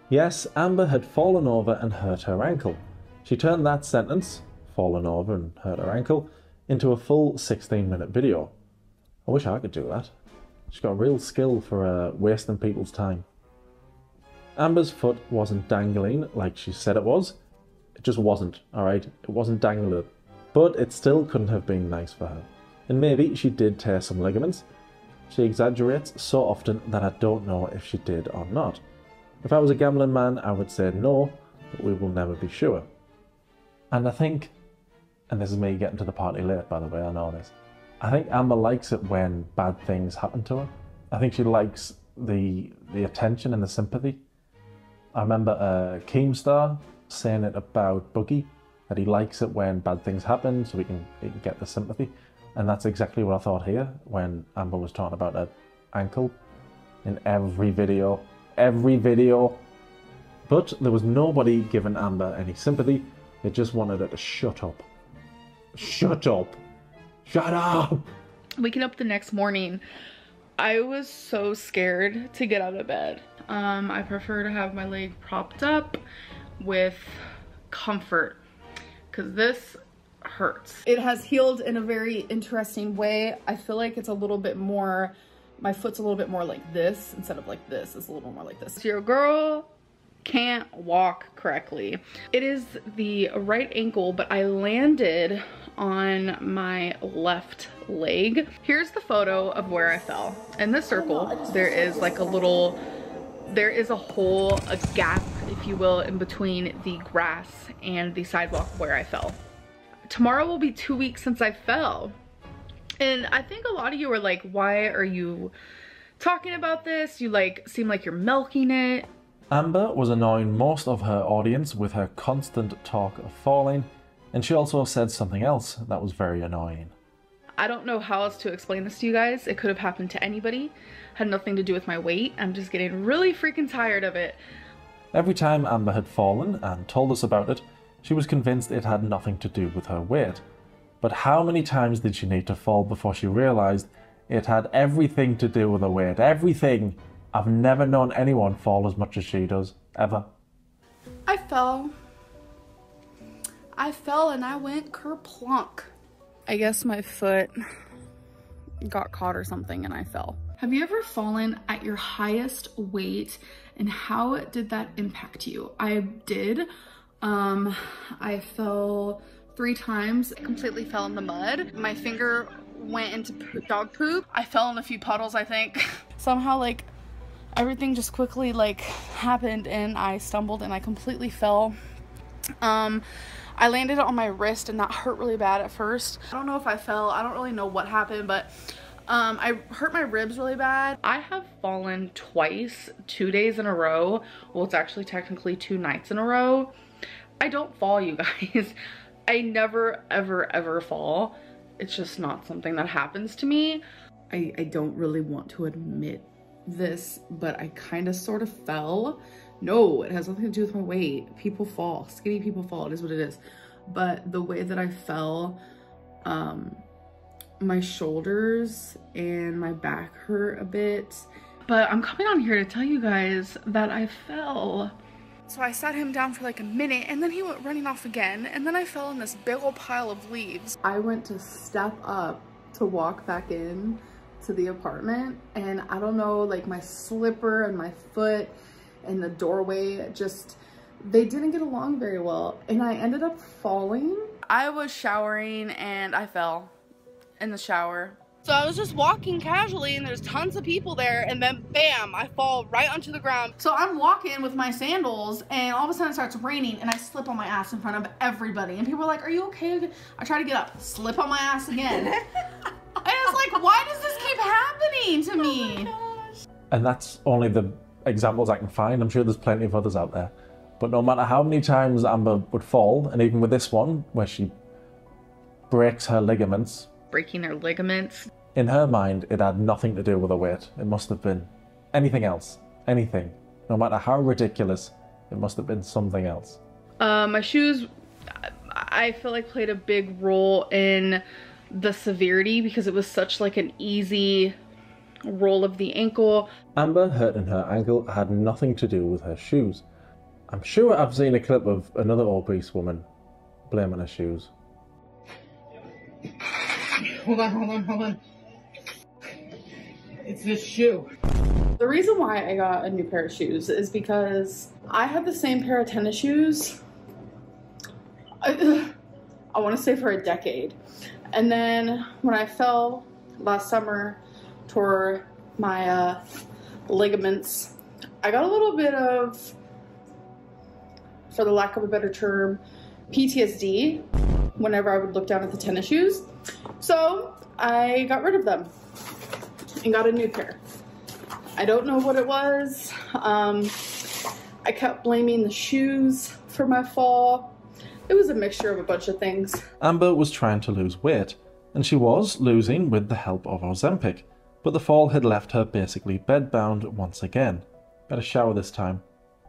Yes, Amber had fallen over and hurt her ankle. She turned that sentence, fallen over and hurt her ankle, into a full 16-minute video. I wish I could do that. She's got a real skill for wasting people's time. Amber's foot wasn't dangling like she said it was. It just wasn't, alright? It wasn't dangling. But it still couldn't have been nice for her. And maybe she did tear some ligaments. She exaggerates so often that I don't know if she did or not. If I was a gambling man, I would say no, but we will never be sure. And I think, and this is me getting to the party late, by the way, I know this. I think Amber likes it when bad things happen to her. I think she likes the attention and the sympathy. I remember Keemstar saying it about Boogie, that he likes it when bad things happen so he can get the sympathy. And that's exactly what I thought here when Amber was talking about her ankle in every video. Every video. But there was nobody giving Amber any sympathy. They just wanted her to shut up. Shut up. Shut up! Waking up the next morning, I was so scared to get out of bed. I prefer to have my leg propped up with comfort, because this hurts. It has healed in a very interesting way. I feel like it's a little bit more, my foot's a little bit more like this instead of like this. It's a little bit more like this. Your girl can't walk correctly. It is the right ankle, but I landed on my left leg. Here's the photo of where I fell. In this circle, there is like a little, there is a hole, a gap, if you will, in between the grass and the sidewalk where I fell. Tomorrow will be 2 weeks since I fell. And I think a lot of you are like, why are you talking about this? You like seem like you're milking it. Amber was annoying most of her audience with her constant talk of falling, and she also said something else that was very annoying. I don't know how else to explain this to you guys. It could have happened to anybody. Had nothing to do with my weight. I'm just getting really freaking tired of it. Every time Amber had fallen and told us about it, she was convinced it had nothing to do with her weight. But how many times did she need to fall before she realised it had everything to do with her weight? Everything! I've never known anyone fall as much as she does, ever. I fell and I went kerplunk. I guess my foot got caught or something and I fell. Have you ever fallen at your highest weight, and how did that impact you? I did. I fell 3 times. I completely fell in the mud. My finger went into dog poop. I fell in a few puddles, I think. Somehow like everything just quickly like happened and I stumbled and I completely fell. I landed on my wrist and that hurt really bad at first. I don't know if I fell. I don't really know what happened, but I hurt my ribs really bad. I have fallen twice, 2 days in a row. Well, it's actually technically 2 nights in a row. I don't fall, you guys. I never, ever fall. It's just not something that happens to me. I don't really want to admit this, but I kind of sort of fell. No, it has nothing to do with my weight. People fall. Skinny people fall. It is what it is. But the way that I fell, my shoulders and my back hurt a bit. But I'm coming on here to tell you guys that I fell. So I sat him down for like a minute and then he went running off again. And then I fell in this big old pile of leaves. I went to step up to walk back in to the apartment, and I don't know, like my slipper and my foot and the doorway just, they didn't get along very well, and I ended up falling. I was showering and I fell in the shower. So I was just walking casually and there's tons of people there, and then bam, I fall right onto the ground. So I'm walking with my sandals and all of a sudden it starts raining and I slip on my ass in front of everybody, and people are like, are you okay? I try to get up, slip on my ass again. And it's like, why does this keep happening to me? Oh, and that's only the examples I can find. I'm sure there's plenty of others out there. But no matter how many times Amber would fall, and even with this one where she breaks her ligaments, breaking her ligaments, in her mind it had nothing to do with her weight. It must have been anything else. Anything. No matter how ridiculous, it must have been something else. My shoes, I feel like played a big role in the severity because it was such like an easy roll of the ankle. Amber hurting her ankle had nothing to do with her shoes. I'm sure I've seen a clip of another obese woman blaming her shoes. Hold on. It's this shoe. The reason why I got a new pair of shoes is because I had the same pair of tennis shoes, I want to say for a decade. And then when I fell last summer, tore my ligaments, I got a little bit of, for the lack of a better term, PTSD whenever I would look down at the tennis shoes. So I got rid of them and got a new pair. I don't know what it was. I kept blaming the shoes for my fall. It was a mixture of a bunch of things. Amber was trying to lose weight, and she was losing with the help of Ozempic, but the fall had left her basically bedbound once again. Better shower this time.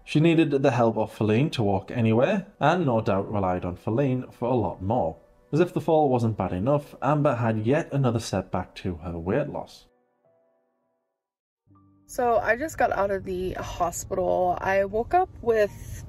She needed the help of Feline to walk anywhere, and no doubt relied on Feline for a lot more. As if the fall wasn't bad enough, Amber had yet another setback to her weight loss. So I just got out of the hospital. I woke up with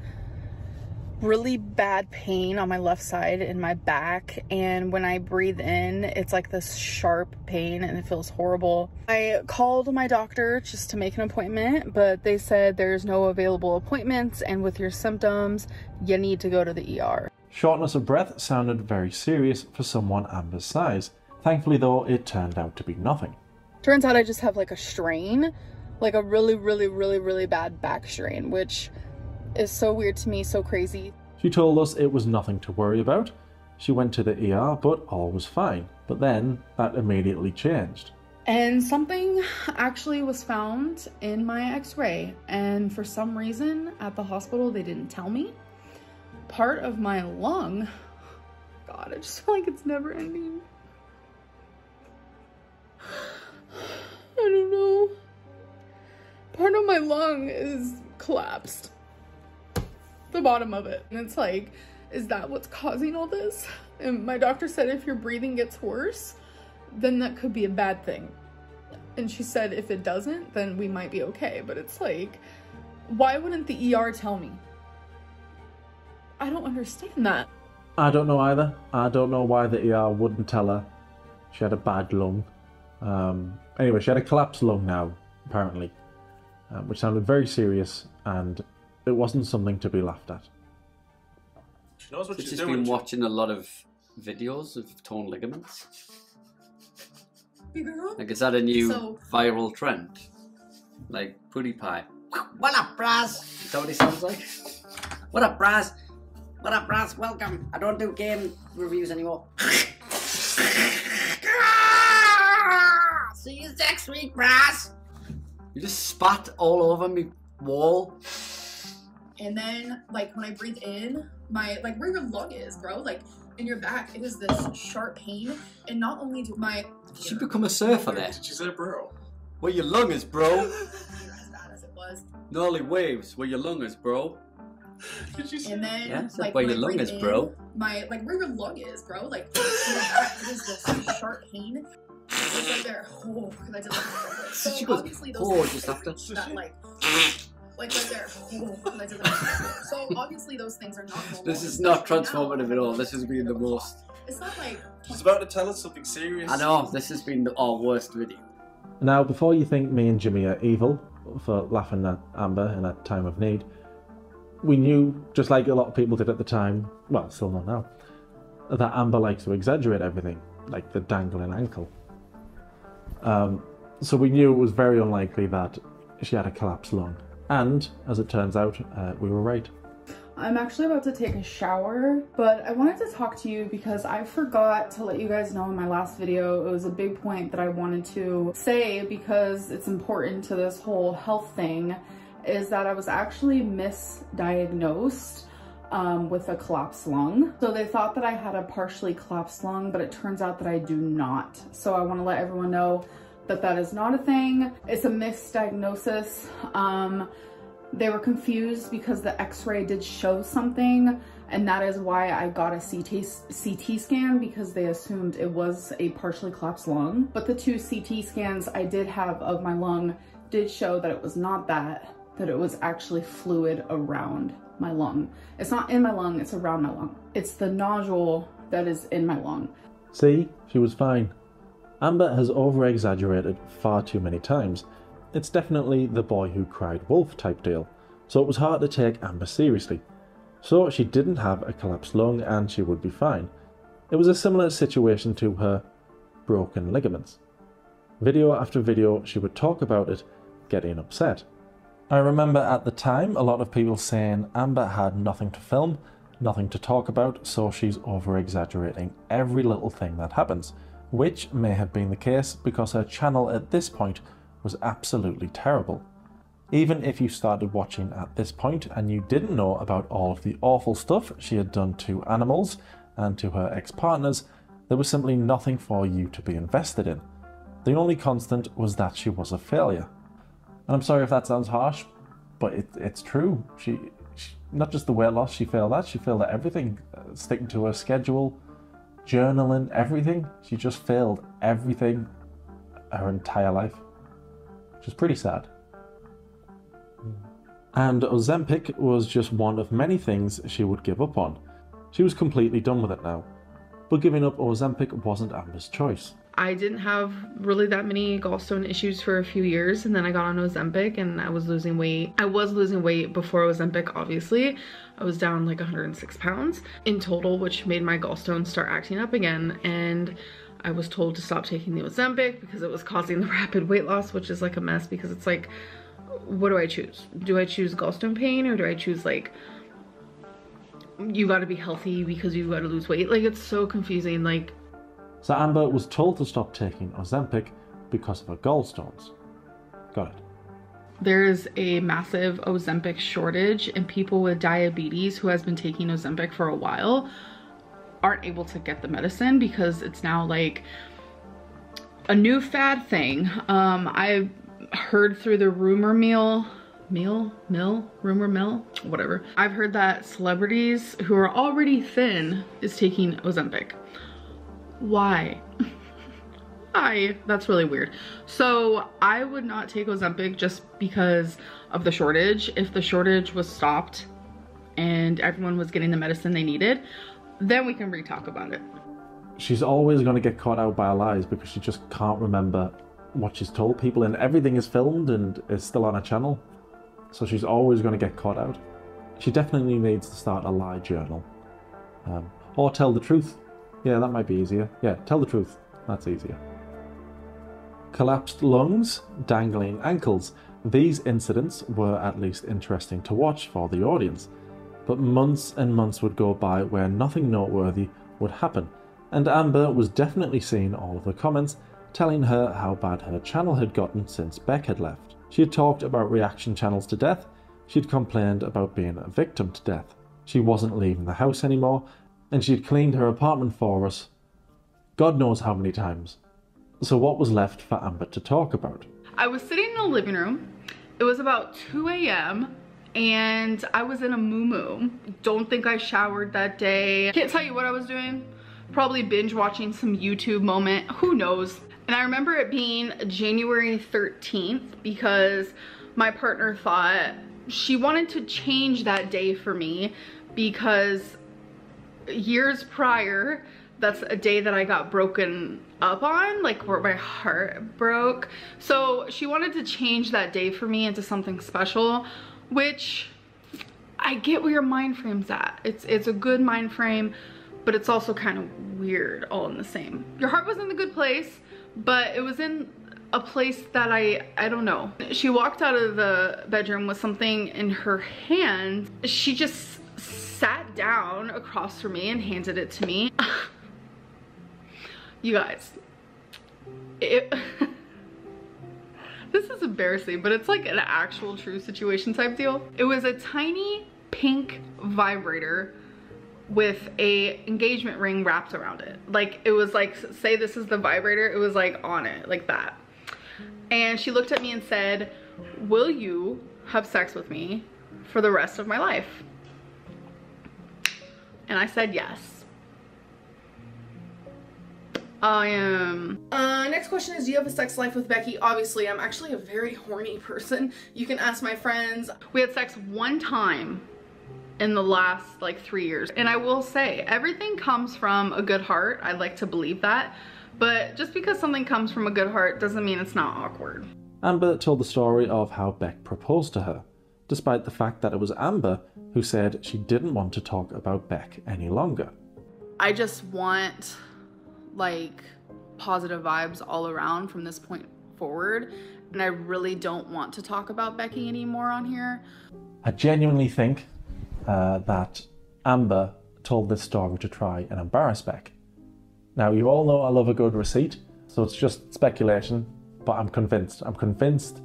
really bad pain on my left side in my back, and when I breathe in, it's like this sharp pain and it feels horrible. I called my doctor just to make an appointment, but they said there's no available appointments, and with your symptoms, you need to go to the ER. Shortness of breath sounded very serious for someone Amber's size. Thankfully though, it turned out to be nothing. Turns out I just have like a strain, like a really bad back strain, which is so weird to me, so crazy. She told us it was nothing to worry about. She went to the ER, but all was fine. But then that immediately changed. And something actually was found in my x-ray, and for some reason at the hospital they didn't tell me. Part of my lung, God, I just feel like it's never ending. I don't know. Part of my lung is collapsed. The bottom of it. And it's like, is that what's causing all this? And my doctor said if your breathing gets worse, then that could be a bad thing. And she said if it doesn't, then we might be okay. But it's like, why wouldn't the ER tell me? I don't understand that. I don't know either. I don't know why the ER wouldn't tell her she had a bad lung. Anyway, she had a collapsed lung now, apparently, which sounded very serious, and it wasn't something to be laughed at. She knows what she's just doing. been watching a lot of videos of torn ligaments. Like, is that a new viral trend? Like Putty Pie. What up, Braz? Is that what he sounds like? What up, Braz? What up, Braz? Welcome. I don't do game reviews anymore. See you next week, Braz. You just spat all over me wall. And then, like, when I breathe in, my, like, where your lung is, bro, like, in your back, it is this sharp pain. And not only do my... Did you become a surfer there? She said, bro. Where your lung is, bro. as bad as it was. Gnarly waves, where your lung is, bro. And then, yeah, like, where your lung is, bro. My, like, where your lung is, bro, like, in your back, it is this sharp pain. It's right there. Oh, because I did like so she goes, obviously those oh, things just after. that like right there. Oh, because I did like so obviously those things are not normal. This is not transformative at all. This has been the most It's not like... She's about to tell us something serious. I know, this has been our worst video. Now, before you think me and Jimmy are evil for laughing at Amber in a time of need, we knew, just like a lot of people did at the time, well, still not now, that Amber likes to exaggerate everything, like the dangling ankle. So we knew it was very unlikely that she had a collapsed lung. And, as it turns out, we were right. I'm actually about to take a shower, but I wanted to talk to you because I forgot to let you guys know in my last video. It was a big point that I wanted to say because it's important to this whole health thing, is that I was actually misdiagnosed with a collapsed lung. So they thought that I had a partially collapsed lung, but it turns out that I do not. So I want to let everyone know that that is not a thing. It's a misdiagnosis. They were confused because the x-ray did show something, and that is why I got a CT scan, because they assumed it was a partially collapsed lung. But the 2 CT scans I did have of my lung did show that it was not that it was actually fluid around my lung. It's not in my lung, it's around my lung. It's the nodule that is in my lung. See, she was fine. Amber has over-exaggerated far too many times. It's definitely the boy who cried wolf type deal, so it was hard to take Amber seriously. So she didn't have a collapsed lung and she would be fine. It was a similar situation to her broken ligaments. Video after video she would talk about it, getting upset. I remember at the time a lot of people saying Amber had nothing to film, nothing to talk about, so she's over-exaggerating every little thing that happens, which may have been the case because her channel at this point was absolutely terrible. Even if you started watching at this point and you didn't know about all of the awful stuff she had done to animals and to her ex-partners, there was simply nothing for you to be invested in. The only constant was that she was a failure. And I'm sorry if that sounds harsh, but it's true. She not just the weight loss, she failed at everything. Sticking to her schedule, journaling, everything. She just failed everything her entire life. Which is pretty sad. And Ozempic was just one of many things she would give up on. She was completely done with it now. But giving up Ozempic wasn't Amber's choice. I didn't have really that many gallstone issues for a few years, and then I got on Ozempic and I was losing weight. I was losing weight before Ozempic, obviously. I was down like 106 pounds in total, which made my gallstones start acting up again. And I was told to stop taking the Ozempic because it was causing the rapid weight loss, which is like a mess because it's like, what do I choose? Do I choose gallstone pain, or do I choose like, you gotta be healthy because you gotta lose weight? Like, it's so confusing. Like, so Amber was told to stop taking Ozempic because of her gallstones. Got it. There's a massive Ozempic shortage, and people with diabetes who has been taking Ozempic for a while aren't able to get the medicine because it's now like a new fad thing. I heard through the rumor mill, whatever. I've heard that celebrities who are already thin is taking Ozempic. Why? Why? That's really weird. So I would not take Ozempic just because of the shortage. If the shortage was stopped and everyone was getting the medicine they needed, then we can re-talk about it. She's always going to get caught out by lies because she just can't remember what she's told people, and everything is filmed and is still on her channel. So she's always going to get caught out. She definitely needs to start a lie journal. Or tell the truth. Yeah, that might be easier. Yeah, tell the truth. That's easier. Collapsed lungs, dangling ankles. These incidents were at least interesting to watch for the audience. But months and months would go by where nothing noteworthy would happen, and Amber was definitely seeing all of the comments telling her how bad her channel had gotten since Beck had left. She had talked about reaction channels to death, she'd complained about being a victim to death, she wasn't leaving the house anymore, and she'd cleaned her apartment for us God knows how many times. So what was left for Amber to talk about? I was sitting in the living room, it was about 2 a.m. and I was in a moo-moo. Don't think I showered that day. Can't tell you what I was doing. Probably binge watching some YouTube moment, who knows. And I remember it being January 13th because my partner thought she wanted to change that day for me because years prior that's a day that I got broken up on, like where my heart broke. So she wanted to change that day for me into something special, which I get where your mind frame's at. It's a good mind frame, but it's also kind of weird all in the same. Your heart was in a good place, but it was in a place that I don't know. She walked out of the bedroom with something in her hand. She just sat down across from me and handed it to me. You guys, this is embarrassing, but it's like an actual true situation type deal. It was a tiny pink vibrator with a engagement ring wrapped around it. Like, it was like, say this is the vibrator, it was like on it, like that. And she looked at me and said, will you have sex with me for the rest of my life? And I said yes. Next question is, do you have a sex life with Becky? Obviously, I'm actually a very horny person. You can ask my friends. We had sex one time in the last like 3 years. And I will say, everything comes from a good heart. I'd like to believe that. But just because something comes from a good heart doesn't mean it's not awkward. Amber told the story of how Beck proposed to her, despite the fact that it was Amber who said she didn't want to talk about Beck any longer. I just want like positive vibes all around from this point forward, and I really don't want to talk about Becky anymore on here. I genuinely think that Amber told this story to try and embarrass Beck. Now, you all know I love a good receipt, so it's just speculation, but I'm convinced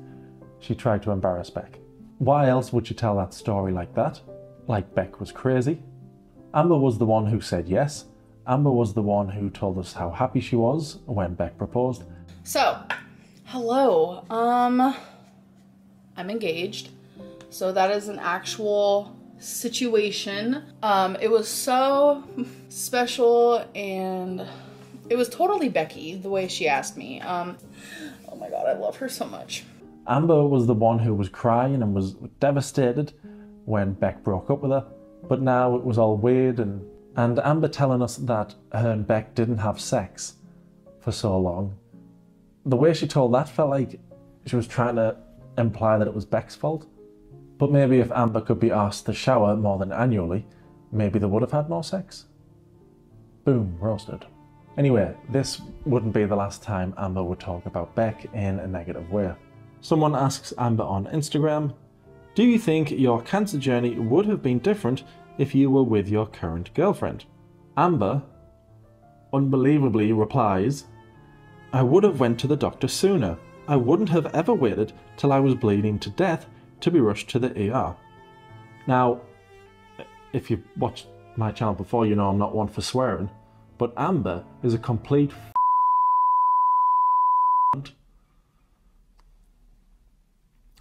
she tried to embarrass Beck. Why else would she tell that story like that? Like Beck was crazy? Amber was the one who said yes. Amber was the one who told us how happy she was when Beck proposed. So, hello, I'm engaged. So that is an actual situation. It was so special, and it was totally Becky, the way she asked me. Oh my God, I love her so much. Amber was the one who was crying and was devastated when Beck broke up with her, but now it was all weird, and Amber telling us that her and Beck didn't have sex for so long. The way she told that felt like she was trying to imply that it was Beck's fault. But maybe if Amber could be asked to shower more than annually, maybe they would have had more sex. Boom, roasted. Anyway, this wouldn't be the last time Amber would talk about Beck in a negative way. Someone asks Amber on Instagram, do you think your cancer journey would have been different if you were with your current girlfriend? Amber unbelievably replies, I would have went to the doctor sooner. I wouldn't have ever waited till I was bleeding to death to be rushed to the ER. Now, if you've watched my channel before, you know I'm not one for swearing, but Amber is a complete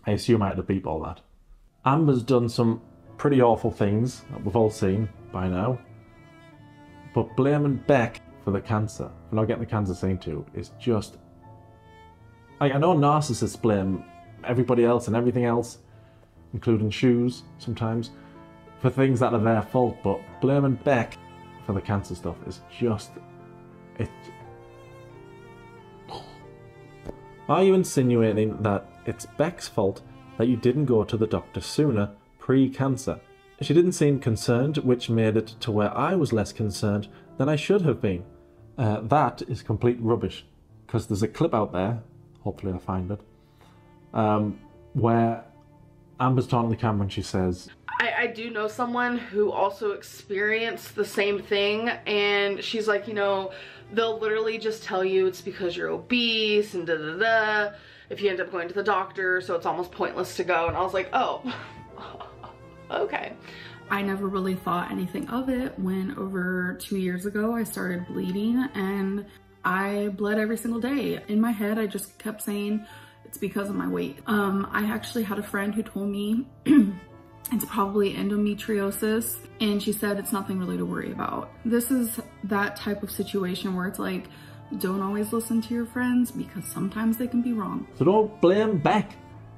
I assume I had to beep all that. Amber's done some pretty awful things that we've all seen by now, but blaming Beck for the cancer, for not getting the cancer seen to, is just... Like, I know narcissists blame everybody else and everything else, including shoes sometimes, for things that are their fault, but blaming Beck for the cancer stuff is just... Are you insinuating that it's Beck's fault that you didn't go to the doctor sooner, pre-cancer? She didn't seem concerned, which made it to where I was less concerned than I should have been. That is complete rubbish, because there's a clip out there, hopefully I'll find it, where Amber's talking to the camera and she says, I do know someone who also experienced the same thing, and she's like, you know, they'll literally just tell you it's because you're obese and da-da-da if you end up going to the doctor, so it's almost pointless to go. And I was like, oh, okay. I never really thought anything of it when over 2 years ago I started bleeding, and I bled every single day. In my head, I just kept saying it's because of my weight. I actually had a friend who told me it's probably endometriosis, and she said it's nothing really to worry about. This is that type of situation where it's like, don't always listen to your friends because sometimes they can be wrong. So don't blame Beck.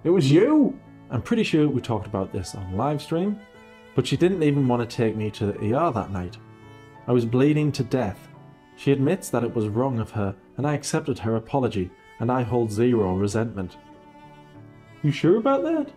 It was you. I'm pretty sure we talked about this on live stream, but she didn't even want to take me to the ER that night. I was bleeding to death. She admits that it was wrong of her, and I accepted her apology, and I hold zero resentment. You sure about that?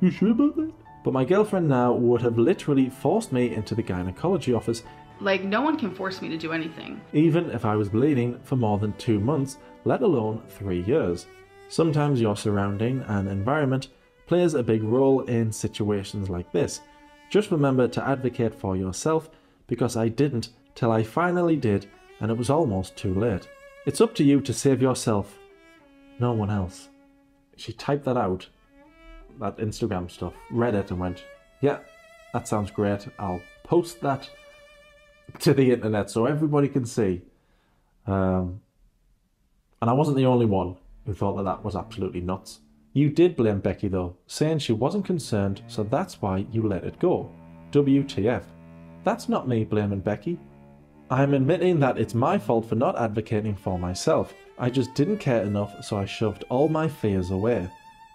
You sure about that? But my girlfriend now would have literally forced me into the gynecology office. Like, no one can force me to do anything. Even if I was bleeding for more than 2 months, let alone 3 years. Sometimes your surrounding and environment plays a big role in situations like this. Just remember to advocate for yourself, because I didn't till I finally did, and it was almost too late. It's up to you to save yourself, no one else. She typed that out, that Instagram stuff, read it and went, yeah, that sounds great. I'll post that to the internet so everybody can see. And I wasn't the only one who thought that that was absolutely nuts. You did blame Becky though, saying she wasn't concerned, so that's why you let it go. WTF. That's not me blaming Becky. I'm admitting that it's my fault for not advocating for myself. I just didn't care enough, so I shoved all my fears away.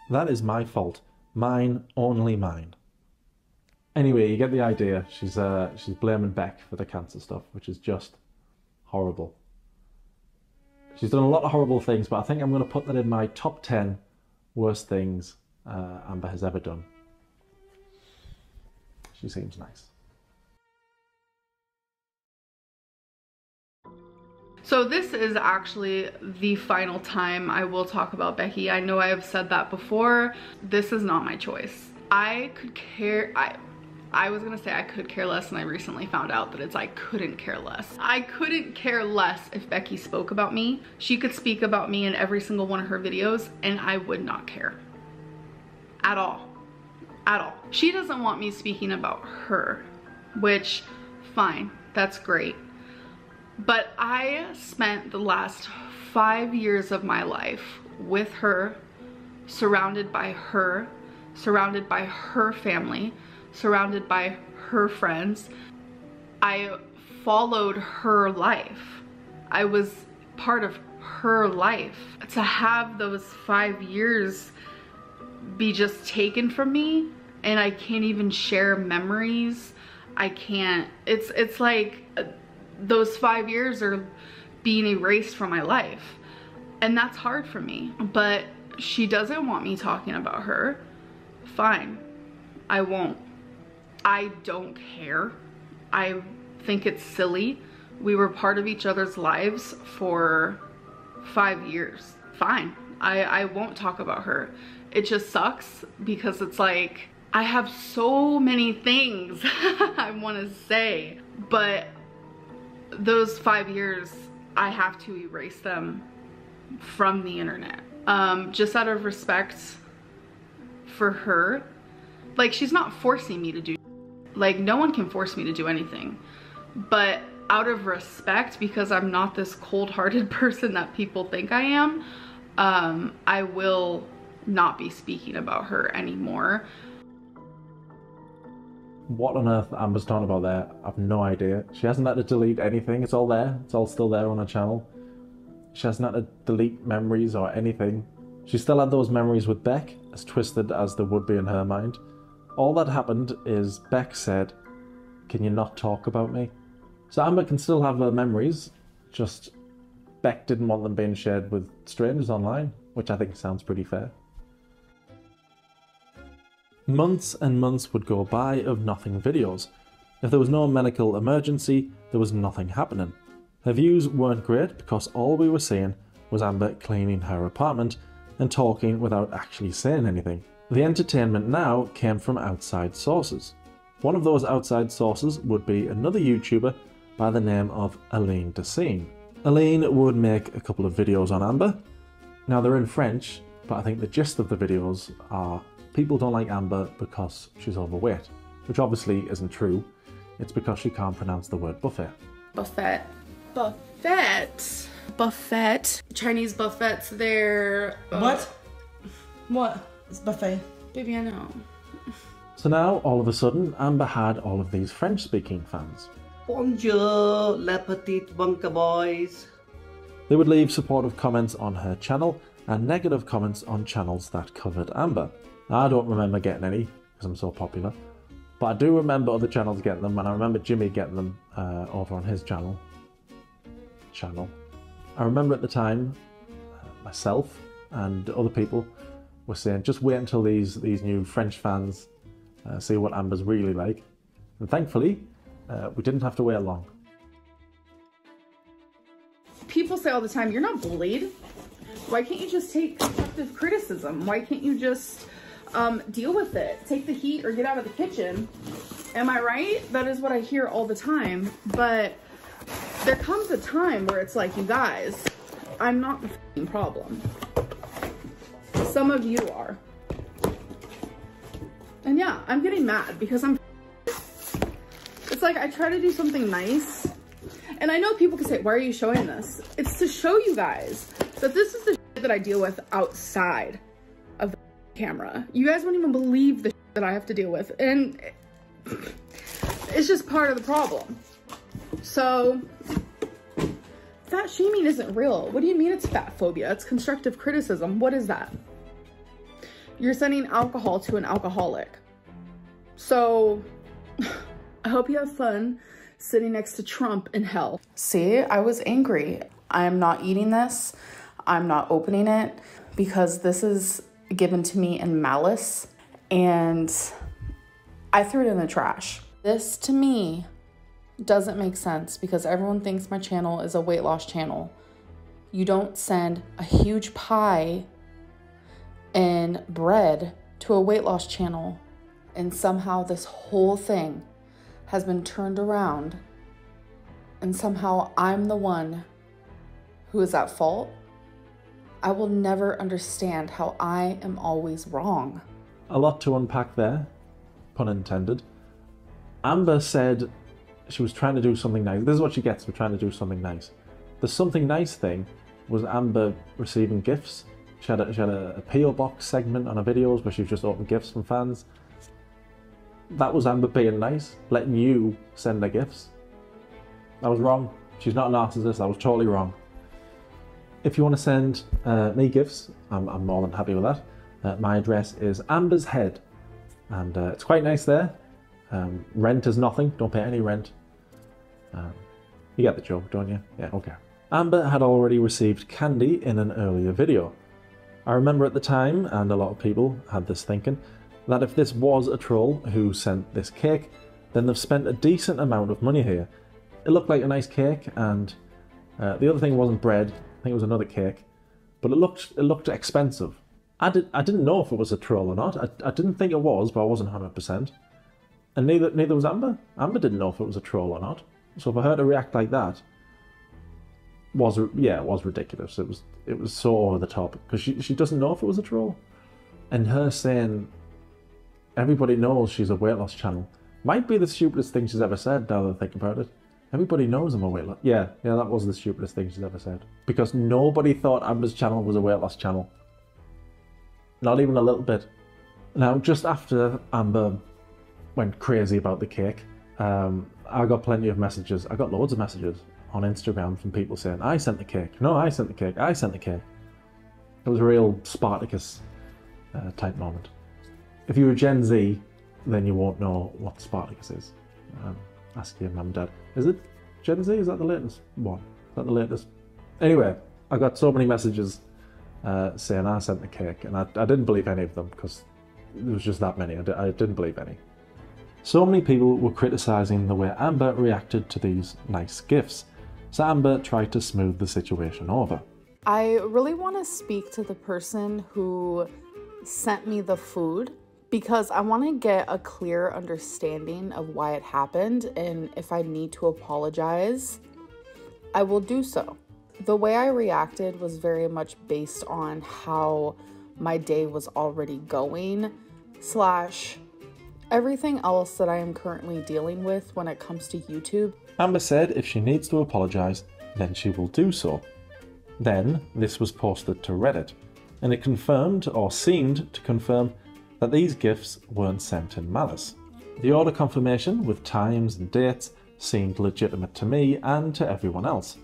That is my fault. Mine, only mine. Anyway, you get the idea. She's blaming Beck for the cancer stuff, which is just horrible. She's done a lot of horrible things, but I think I'm going to put that in my top 10 worst things Amber has ever done. She seems nice. So this is actually the final time I will talk about Becky. I know I have said that before. This is not my choice. I could care, I was gonna say I could care less, and I recently found out that it's I couldn't care less. I couldn't care less if Becky spoke about me. She could speak about me in every single one of her videos and I would not care. At all. At all. She doesn't want me speaking about her, which, fine, that's great. But I spent the last 5 years of my life with her, surrounded by her family, surrounded by her friends. I followed her life. I was part of her life. To have those 5 years be just taken from me, and I can't even share memories. I can't, it's like those 5 years are being erased from my life, and that's hard for me. But she doesn't want me talking about her. Fine, I won't. I don't care. I think it's silly. We were part of each other's lives for 5 years. Fine, I won't talk about her. It just sucks because it's like, I have so many things I want to say, but those 5 years, I have to erase them from the internet. Just out of respect for her. Like, she's not forcing me to do, like, no one can force me to do anything. But out of respect, because I'm not this cold-hearted person that people think I am, I will not be speaking about her anymore. What on earth Amber's talking about there? I've no idea. She hasn't had to delete anything. It's all there. It's all still there on her channel. She hasn't had to delete memories or anything. She still had those memories with Beck, as twisted as they would be in her mind. All that happened is Beck said, "Can you not talk about me?" So Amber can still have her memories, just Beck didn't want them being shared with strangers online, which I think sounds pretty fair. Months and months would go by of nothing videos. If there was no medical emergency, there was nothing happening. Her views weren't great because all we were seeing was Amber cleaning her apartment and talking without actually saying anything. The entertainment now came from outside sources. One of those outside sources would be another YouTuber by the name of Aline Dessine. Aline would make a couple of videos on Amber. Now they're in French, but I think the gist of the videos are people don't like Amber because she's overweight, which obviously isn't true. It's because she can't pronounce the word buffet. Buffet. Buffet. Buffet. Chinese buffets there. What? It's buffet. Baby, I know. So now, all of a sudden, Amber had all of these French-speaking fans. Bonjour, les petites bunker boys. They would leave supportive comments on her channel and negative comments on channels that covered Amber. I don't remember getting any because I'm so popular, but I do remember other channels getting them, and I remember Jimmy getting them over on his channel. channel. I remember at the time, myself and other people were saying, just wait until these new French fans see what Amber's really like. And thankfully, we didn't have to wait long. People say all the time, you're not bullied. Why can't you just take constructive criticism? Why can't you just deal with it? Take the heat or get out of the kitchen. Am I right? That is what I hear all the time. But there comes a time where it's like, you guys, I'm not the f***ing problem. Some of you are. And yeah, I'm getting mad because it's like I try to do something nice. And I know people can say, why are you showing this? It's to show you guys that this is the shit that I deal with outside of the camera. You guys won't even believe the shit that I have to deal with. And it's just part of the problem. So fat shaming isn't real. What do you mean it's fat phobia? It's constructive criticism. What is that? You're sending alcohol to an alcoholic. So I hope you have fun sitting next to Trump in hell. See, I was angry. I am not eating this. I'm not opening it because this is given to me in malice and I threw it in the trash. This to me doesn't make sense because everyone thinks my channel is a weight loss channel. You don't send a huge pie and bread to a weight loss channel and somehow this whole thing has been turned around and somehow I'm the one who is at fault. I will never understand how I am always wrong. A lot to unpack there, pun intended. Amber said she was trying to do something nice. This is what she gets for trying to do something nice. The something nice thing was Amber receiving gifts. She had a PO box segment on her videos where she was just opening gifts from fans. That was Amber being nice, letting you send her gifts. That was wrong. She's not a narcissist. That was totally wrong. If you want to send me gifts, I'm more than happy with that. My address is Amber's Head, and it's quite nice there. Rent is nothing. Don't pay any rent. You get the joke, don't you? Yeah, okay. Amber had already received candy in an earlier video. I remember at the time, and a lot of people had this thinking, that if this was a troll who sent this cake, then they've spent a decent amount of money here. It looked like a nice cake, and the other thing wasn't bread. I think it was another cake, but it looked expensive. I didn't know if it was a troll or not. I didn't think it was, but I wasn't 100%. And neither was Amber. Amber didn't know if it was a troll or not. So for her to react like that was ridiculous. It was so over the top because she doesn't know if it was a troll, and her saying everybody knows she's a weight loss channel might be the stupidest thing she's ever said. Now that I think about it, everybody knows I'm a weight loss. Yeah, that was the stupidest thing she's ever said because nobody thought Amber's channel was a weight loss channel. Not even a little bit. Now, just after Amber went crazy about the cake, I got plenty of messages. I got loads of messages on Instagram from people saying, I sent the cake. No, I sent the cake. I sent the cake. It was a real Spartacus type moment. If you're a Gen Z, then you won't know what Spartacus is. Ask your mum and dad. Is it Gen Z? Is that the latest one? Is that the latest? Anyway, I got so many messages saying I sent the cake, and I didn't believe any of them because there was just that many. I didn't believe any. So many people were criticising the way Amber reacted to these nice gifts, so Amber tried to smooth the situation over. I really want to speak to the person who sent me the food because I want to get a clear understanding of why it happened, and if I need to apologize, I will do so. The way I reacted was very much based on how my day was already going, / everything else that I am currently dealing with when it comes to YouTube. Amber said if she needs to apologise, then she will do so. Then this was posted to Reddit, and it confirmed, or seemed to confirm, that these gifts weren't sent in malice. The order confirmation with times and dates seemed legitimate to me and to everyone else.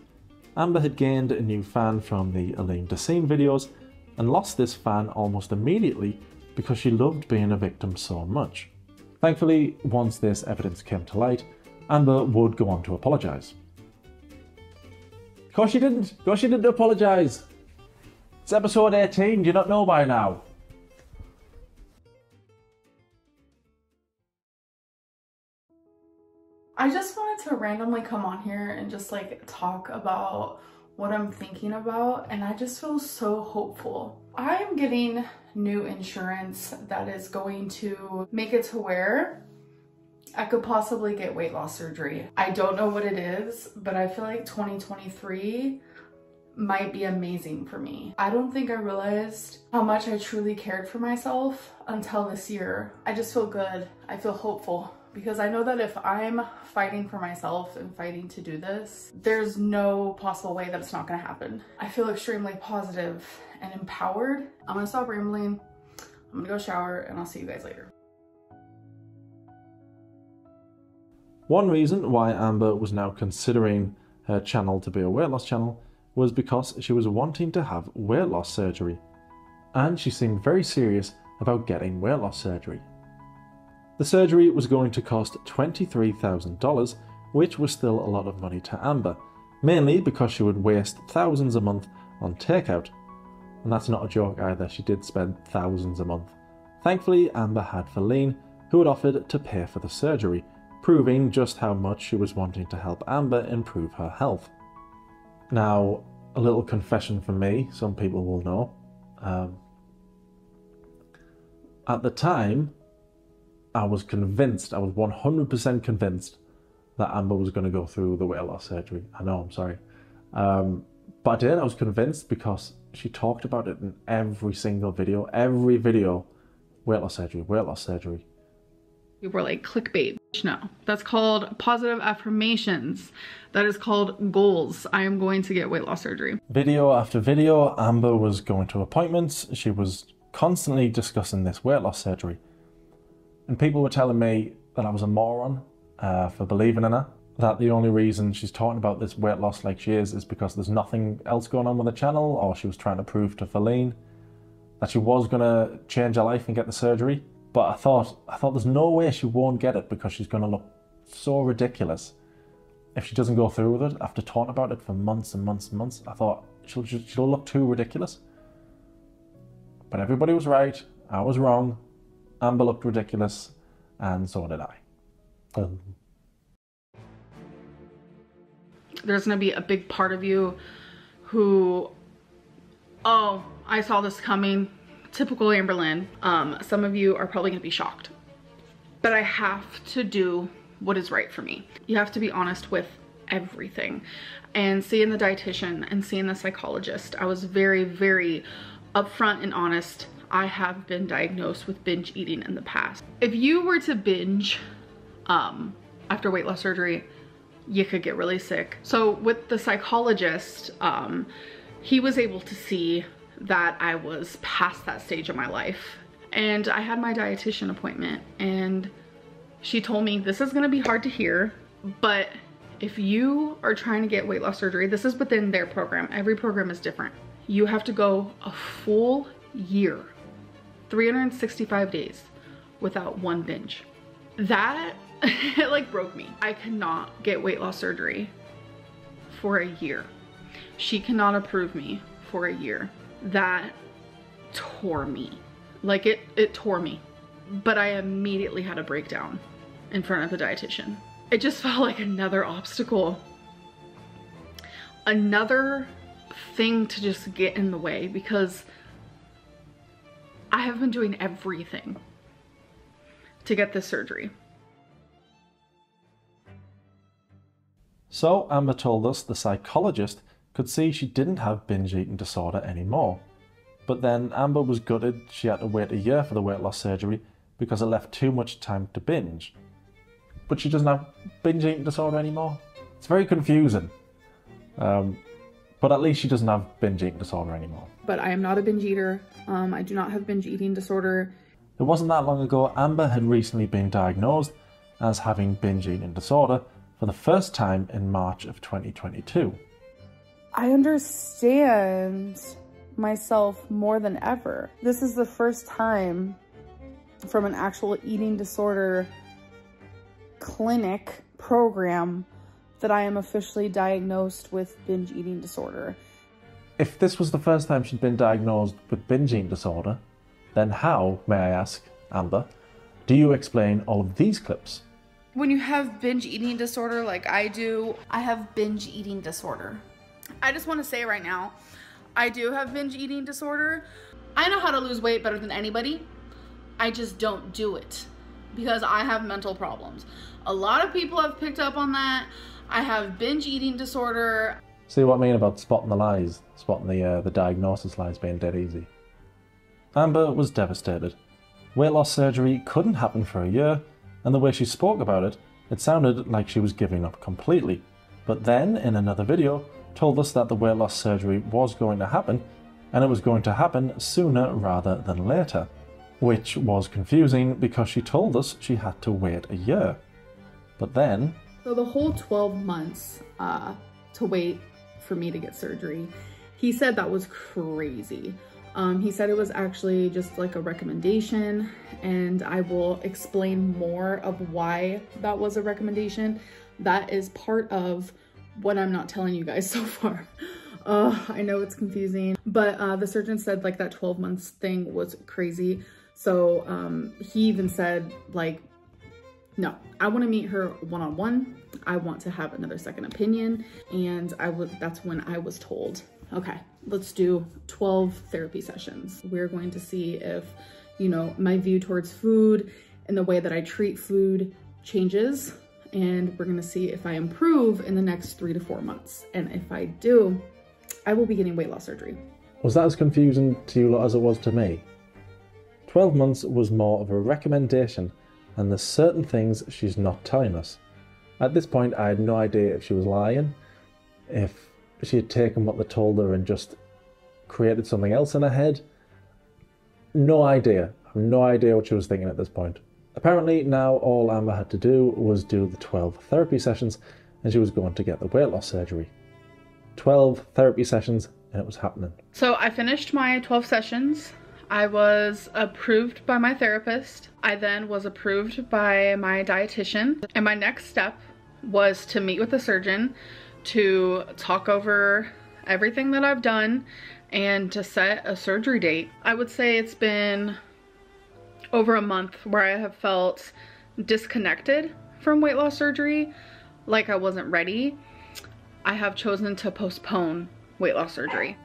Amber had gained a new fan from the Elaine Dessine videos and lost this fan almost immediately because she loved being a victim so much. Thankfully, once this evidence came to light, Amber would go on to apologise. course you didn't. Of course you didn't apologise. It's episode 18. Do you not know by now? I just wanted to randomly come on here and just like talk about what I'm thinking about, and I just feel so hopeful. I am getting new insurance that is going to make it to where I could possibly get weight loss surgery. I don't know what it is, but I feel like 2023 might be amazing for me. I don't think I realized how much I truly cared for myself until this year. I just feel good. I feel hopeful because I know that if I'm fighting for myself and fighting to do this, there's no possible way that it's not gonna happen. I feel extremely positive and empowered. I'm gonna stop rambling. I'm gonna go shower and I'll see you guys later. One reason why Amber was now considering her channel to be a weight loss channel was because she was wanting to have weight loss surgery, and she seemed very serious about getting weight loss surgery. The surgery was going to cost $23,000, which was still a lot of money to Amber, mainly because she would waste thousands a month on takeout. And that's not a joke either, she did spend thousands a month. Thankfully, Amber had Feline, who had offered to pay for the surgery, proving just how much she was wanting to help Amber improve her health. Now, a little confession from me, some people will know. At the time, I was convinced, I was 100% convinced that Amber was going to go through the weight loss surgery. I know, I'm sorry. But I did, I was convinced because she talked about it in every single video. Every video, weight loss surgery, weight loss surgery. We're like clickbait. No, that's called positive affirmations. That is called goals. I am going to get weight loss surgery. Video after video, Amber was going to appointments. She was constantly discussing this weight loss surgery. And people were telling me that I was a moron for believing in her. That the only reason she's talking about this weight loss like she is because there's nothing else going on with the channel, or she was trying to prove to Feline that she was going to change her life and get the surgery. But I thought there's no way she won't get it because she's going to look so ridiculous if she doesn't go through with it after talking about it for months and months and months. I thought she'll look too ridiculous. But everybody was right. I was wrong. Amber looked ridiculous, and so did I. There's gonna be a big part of you who, oh, I saw this coming. Typical Amberlynn. Some of you are probably gonna be shocked. But I have to do what is right for me. You have to be honest with everything. And seeing the dietitian and seeing the psychologist, I was very, very upfront and honest. I have been diagnosed with binge eating in the past. If you were to binge after weight loss surgery, you could get really sick. So with the psychologist, he was able to see that I was past that stage of my life. And I had my dietitian appointment, and she told me, this is gonna be hard to hear, but if you are trying to get weight loss surgery, this is within their program. Every program is different. You have to go a full year, 365 days without one binge. That it like broke me. I cannot get weight loss surgery for a year. She cannot approve me for a year. That tore me. Like it tore me. But I immediately had a breakdown in front of the dietitian. It just felt like another obstacle. Another thing to just get in the way, because I have been doing everything to get this surgery. So Amber told us the psychologist could see she didn't have binge eating disorder anymore. But then Amber was gutted she had to wait a year for the weight loss surgery because it left too much time to binge. But she doesn't have binge eating disorder anymore. It's very confusing. But at least she doesn't have binge eating disorder anymore. But I am not a binge eater. I do not have binge eating disorder. It wasn't that long ago Amber had recently been diagnosed as having binge eating disorder for the first time in March of 2022. I understand myself more than ever. This is the first time from an actual eating disorder clinic program that I am officially diagnosed with binge eating disorder. If this was the first time she'd been diagnosed with binge eating disorder, then how, may I ask, Amber, do you explain all of these clips? When you have binge eating disorder like I do, I have binge eating disorder. I just want to say right now, I do have binge eating disorder. I know how to lose weight better than anybody. I just don't do it because I have mental problems. A lot of people have picked up on that. I have binge eating disorder. See what I mean about spotting the lies, spotting the diagnosis lies being dead easy. Amber was devastated. Weight loss surgery couldn't happen for a year, and the way she spoke about it, it sounded like she was giving up completely. But then, in another video, told us that the weight loss surgery was going to happen, and it was going to happen sooner rather than later, which was confusing because she told us she had to wait a year. But then... So the whole 12 months to wait for me to get surgery, he said that was crazy. He said it was actually just like a recommendation, and I will explain more of why that was a recommendation. That is part of what I'm not telling you guys so far. I know it's confusing, but the surgeon said like that 12 months thing was crazy. So he even said like, no, I want to meet her one-on-one. I want to have another second opinion. And that's when I was told, okay, let's do 12 therapy sessions. We're going to see if, you know, my view towards food and the way that I treat food changes. And we're going to see if I improve in the next 3 to 4 months. And if I do, I will be getting weight loss surgery. Was that as confusing to you lot as it was to me? 12 months was more of a recommendation, and there's certain things she's not telling us. At this point, I had no idea if she was lying, if she had taken what they told her and just created something else in her head. No idea. I have no idea what she was thinking at this point. Apparently now all Amber had to do was do the 12 therapy sessions and she was going to get the weight loss surgery. 12 therapy sessions and it was happening. So I finished my 12 sessions. I was approved by my therapist. I then was approved by my dietitian. And my next step was to meet with the surgeon to talk over everything that I've done and to set a surgery date. I would say it's been over a month where I have felt disconnected from weight loss surgery, like I wasn't ready. I have chosen to postpone weight loss surgery.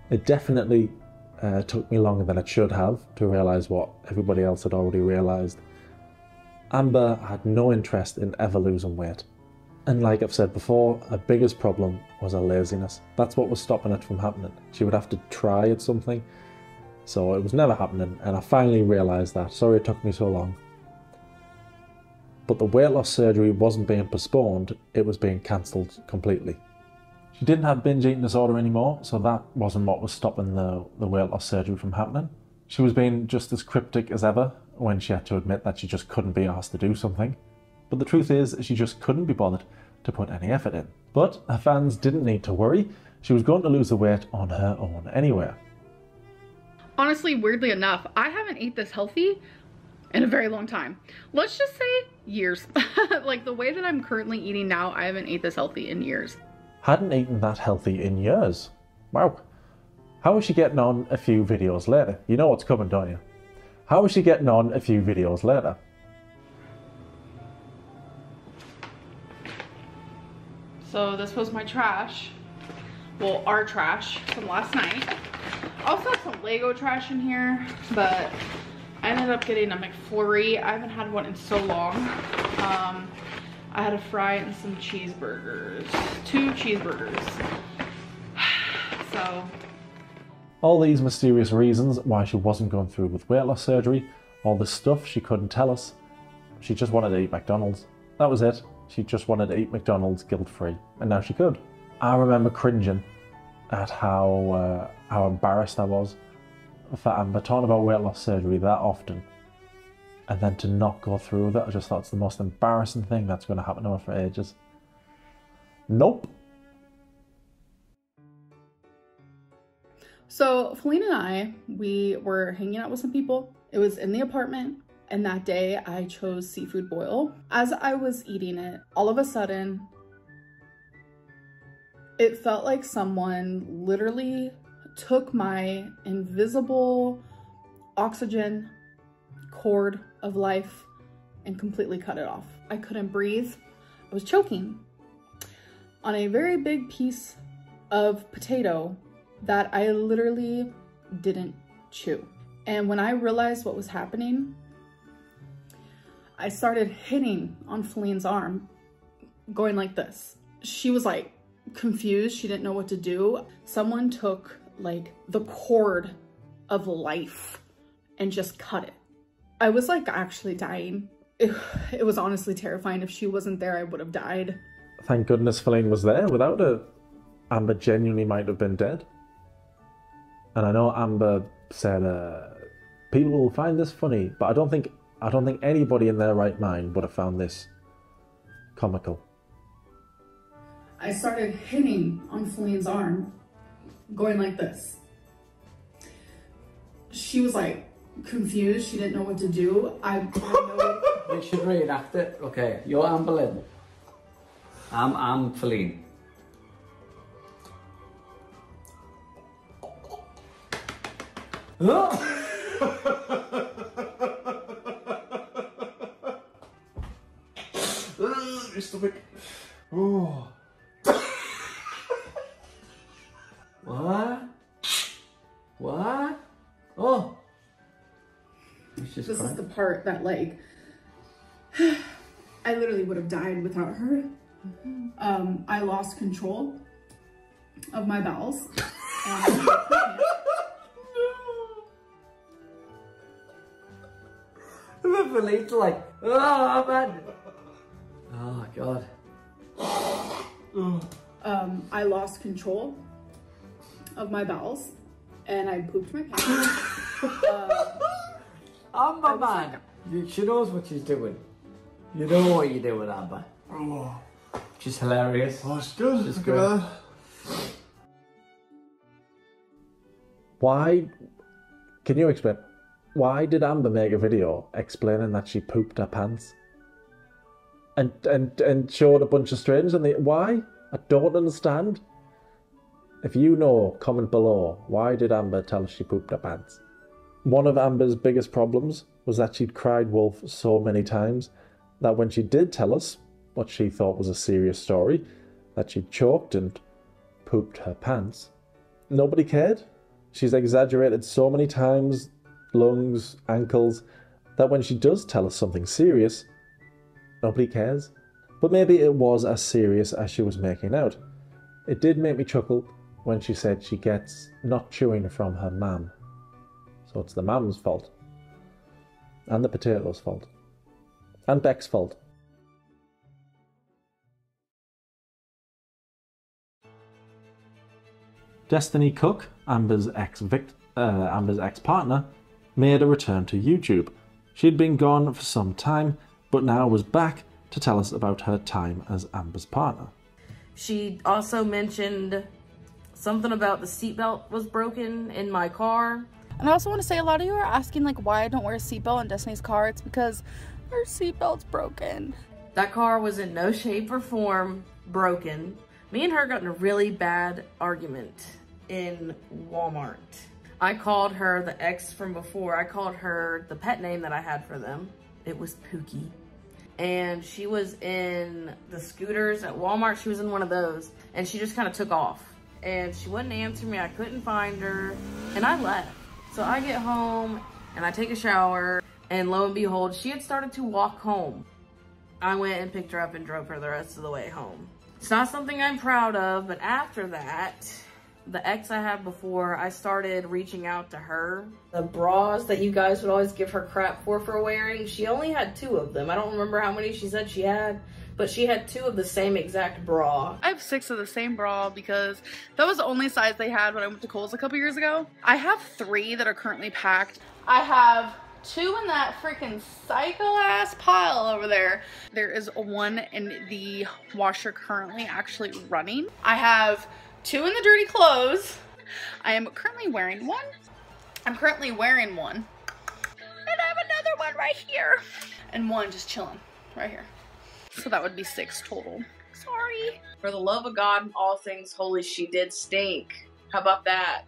It definitely took me longer than it should have to realise what everybody else had already realised. Amber had no interest in ever losing weight. And like I've said before, her biggest problem was her laziness. That's what was stopping it from happening. She would have to try at something, so it was never happening, and I finally realised that. Sorry it took me so long. But the weight loss surgery wasn't being postponed, it was being cancelled completely. She didn't have binge eating disorder anymore, so that wasn't what was stopping the weight loss surgery from happening. She was being just as cryptic as ever when she had to admit that she just couldn't be asked to do something. But the truth is, she just couldn't be bothered to put any effort in. But her fans didn't need to worry. She was going to lose the weight on her own anyway. Honestly, weirdly enough, I haven't ate this healthy in a very long time. Let's just say years. Like the way that I'm currently eating now, I haven't ate this healthy in years. Hadn't eaten that healthy in years. Wow. How is she getting on a few videos later? You know what's coming, don't you? How is she getting on a few videos later? So this was my trash. Well, our trash from last night. I also have some Lego trash in here, but I ended up getting a McFlurry. I haven't had one in so long. I had a fry and some cheeseburgers. 2 cheeseburgers. So. All these mysterious reasons why she wasn't going through with weight loss surgery, all this stuff she couldn't tell us. She just wanted to eat McDonald's. That was it. She just wanted to eat McDonald's guilt-free, and now she could. I remember cringing at how embarrassed I was for Amber talking about weight loss surgery that often, and then to not go through with it. I just thought it's the most embarrassing thing that's going to happen to her for ages. Nope. So Felina and I, we were hanging out with some people. It was in the apartment. And that day I chose seafood boil. As I was eating it, all of a sudden, It felt like someone literally took my invisible oxygen cord of life and completely cut it off. I couldn't breathe. I was choking on a very big piece of potato that I literally didn't chew. And when I realized what was happening, I started hitting on Feline's arm, going like this. She was like confused. She didn't know what to do. Someone took like the cord of life and just cut it. I was like actually dying. It was honestly terrifying. If she wasn't there, I would have died. Thank goodness Feline was there. Without her, Amber genuinely might have been dead. And I know Amber said, people will find this funny, but I don't think anybody in their right mind would have found this comical. I started hitting on Feline's arm, going like this. She was like confused. She didn't know what to do. We should reenact it. Okay, you're Amberlynn. I'm Feline. Your stomach. Oh. What? What? Oh. This is the part that like, I literally would have died without her. I lost control of my bowels. The Feline's like, oh man. Oh god. I lost control of my bowels and I pooped my pants. Amber man. She knows what she's doing. You know what you're doing, Amber. Oh. She's hilarious. Oh, it's good. She's Look good. at that. Why? Can you explain? Why did Amber make a video explaining that she pooped her pants? And showed a bunch of strangers and why? I don't understand. If you know, comment below. Why did Amber tell us she pooped her pants? One of Amber's biggest problems was that she'd cried wolf so many times that when she did tell us what she thought was a serious story, that she'd choked and pooped her pants, nobody cared. She's exaggerated so many times, lungs, ankles, that when she does tell us something serious, nobody cares. But maybe it was as serious as she was making out. It did make me chuckle when she said she gets not chewing from her mam. So it's the mam's fault. And the potato's fault. And Beck's fault. Destiny Cook, Amber's ex-partner, made a return to YouTube. She'd been gone for some time, but now was back to tell us about her time as Amber's partner. She also mentioned something about the seatbelt was broken in my car. And I also want to say, a lot of you are asking like why I don't wear a seatbelt in Destiny's car. It's because her seatbelt's broken. That car was in no shape or form broken. Me and her got in a really bad argument in Walmart. I called her the ex from before. I called her the pet name that I had for them. It was Pookie. And she was in the scooters at Walmart. She was in one of those. And she just kind of took off. And she wouldn't answer me. I couldn't find her. And I left. So I get home and I take a shower. And lo and behold, she had started to walk home. I went and picked her up and drove her the rest of the way home. It's not something I'm proud of, but after that, the ex I had before, I started reaching out to her. The bras that you guys would always give her crap for wearing, she only had 2 of them. I don't remember how many she said she had, but she had 2 of the same exact bra. I have 6 of the same bra because that was the only size they had when I went to Kohl's a couple years ago. I have 3 that are currently packed. I have 2 in that freaking psycho ass pile over there. There is 1 in the washer currently actually running. I have 2 in the dirty clothes. I am currently wearing 1. I'm currently wearing 1. And I have another one right here. And 1 just chilling right here. So that would be 6 total. Sorry. For the love of God and all things holy, she did stink. How about that?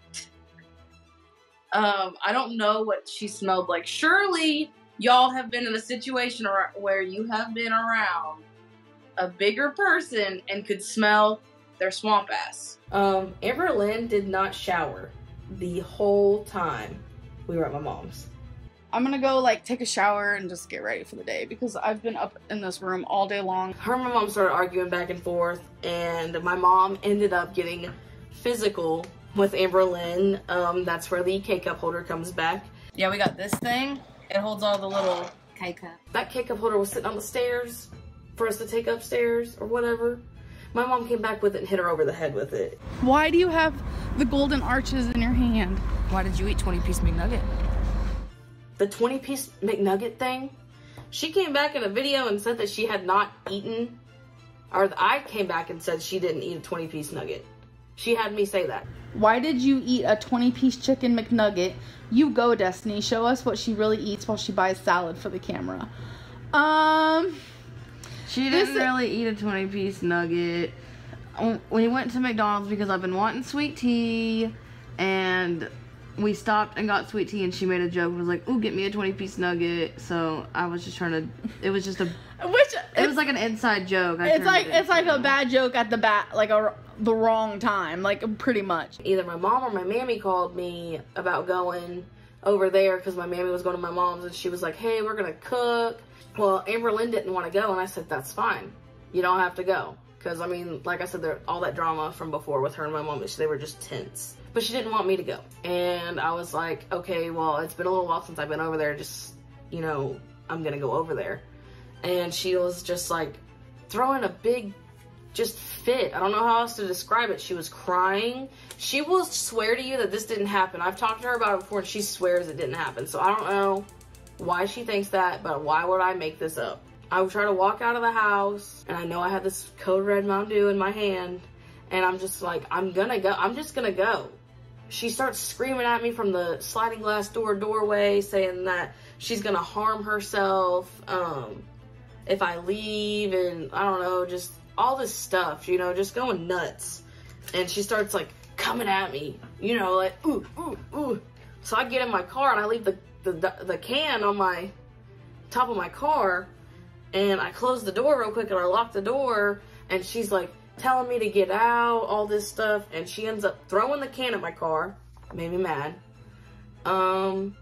I don't know what she smelled like. Surely y'all have been in a situation where you have been around a bigger person and could smell their swamp ass. Amberlynn did not shower the whole time we were at my mom's. I'm gonna go like take a shower and just get ready for the day because I've been up in this room all day long. Her and my mom started arguing back and forth, and my mom ended up getting physical with Amberlynn. That's where the K-cup holder comes back. Yeah, we got this thing. It holds all the little K-cup. That K-cup holder was sitting on the stairs for us to take upstairs or whatever. My mom came back with it and hit her over the head with it. Why do you have the golden arches in your hand? Why did you eat 20-piece McNugget? The 20-piece McNugget thing? She came back in a video and said that she had not eaten, or I came back and said she didn't eat a 20-piece nugget. She had me say that. Why did you eat a 20-piece chicken McNugget? You go, Destiny. Show us what she really eats while she buys salad for the camera. She didn't really eat a 20-piece nugget. We went to McDonald's because I've been wanting sweet tea, and we stopped and got sweet tea, and she made a joke and was like, ooh, get me a 20-piece nugget. So I was just trying to, it was just a, it was like an inside joke. It's like a bad joke at the wrong time, like pretty much. Either my mom or my mammy called me about going over there because my mammy was going to my mom's, and she was like, hey, we're gonna cook. Well, Amberlynn didn't want to go, and I said, that's fine. You don't have to go. Because, I mean, like I said, all that drama from before with her and my mom, they were just tense. But she didn't want me to go. And I was like, okay, well, it's been a little while since I've been over there. Just, you know, I'm going to go over there. And she was just like throwing a big, just fit. I don't know how else to describe it. She was crying. She will swear to you that this didn't happen. I've talked to her about it before, and she swears it didn't happen. So I don't know why she thinks that, but why would I make this up? I would try to walk out of the house, and I know I had this Code Red Mountain Dew in my hand, and I'm just like, I'm gonna go. I'm just gonna go. She starts screaming at me from the sliding glass doorway, saying that she's gonna harm herself if I leave, and I don't know, just all this stuff, you know, just going nuts. And she starts like coming at me, you know, like ooh, ooh, ooh. So I get in my car and I leave the can on my top of my car. And I closed the door real quick and I locked the door, and she's like telling me to get out, all this stuff, and she ends up throwing the can at my car. Made me mad. And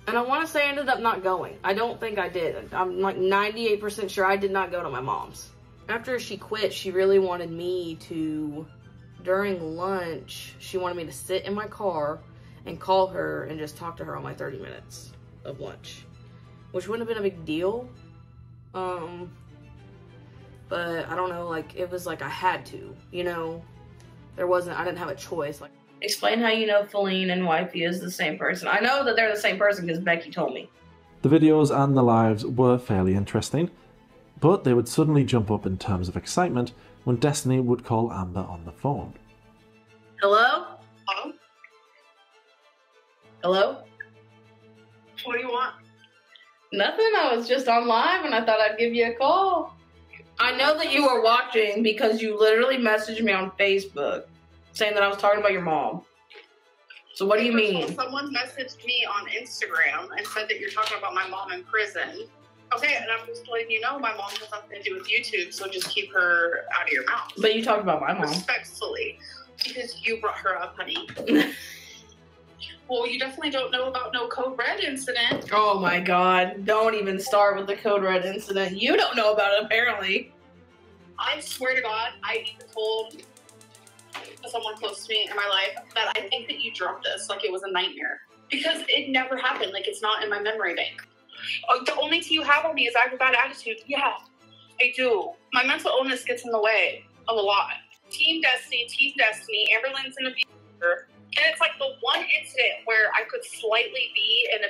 I want to say I ended up not going. I don't think I did. I'm like 98% sure I did not go to my mom's. After she quit, she really wanted me to, during lunch, she wanted me to sit in my car and call her and just talk to her on my 30 minutes of lunch, which wouldn't have been a big deal. But I don't know, like, it was like I had to, you know, I didn't have a choice. Like, explain how you know Feline and Wifey is the same person. I know that they're the same person because Becky told me. The videos and the lives were fairly interesting, but they would suddenly jump up in terms of excitement when Destiny would call Amber on the phone. Hello? Hello? Hello? What do you want? Nothing, I was just on live and I thought I'd give you a call. I know that you were watching because you literally messaged me on Facebook saying that I was talking about your mom. So what do you mean? Someone messaged me on Instagram and said that you're talking about my mom in prison. Okay, and I'm just letting you know my mom has nothing to do with YouTube, so just keep her out of your mouth. But you talked about my mom. Respectfully, because you brought her up, honey. Well, you definitely don't know about no Code Red incident. Oh my God, don't even start with the Code Red incident. You don't know about it, apparently. I swear to God, I even told someone close to me in my life that I think that you dropped this like it was a nightmare. Because it never happened, like it's not in my memory bank. The only tea you have on me is I have a bad attitude. Yeah, I do. My mental illness gets in the way of a lot. Team Destiny, Amberlynn's in a future. And it's like the one incident where I could slightly be in a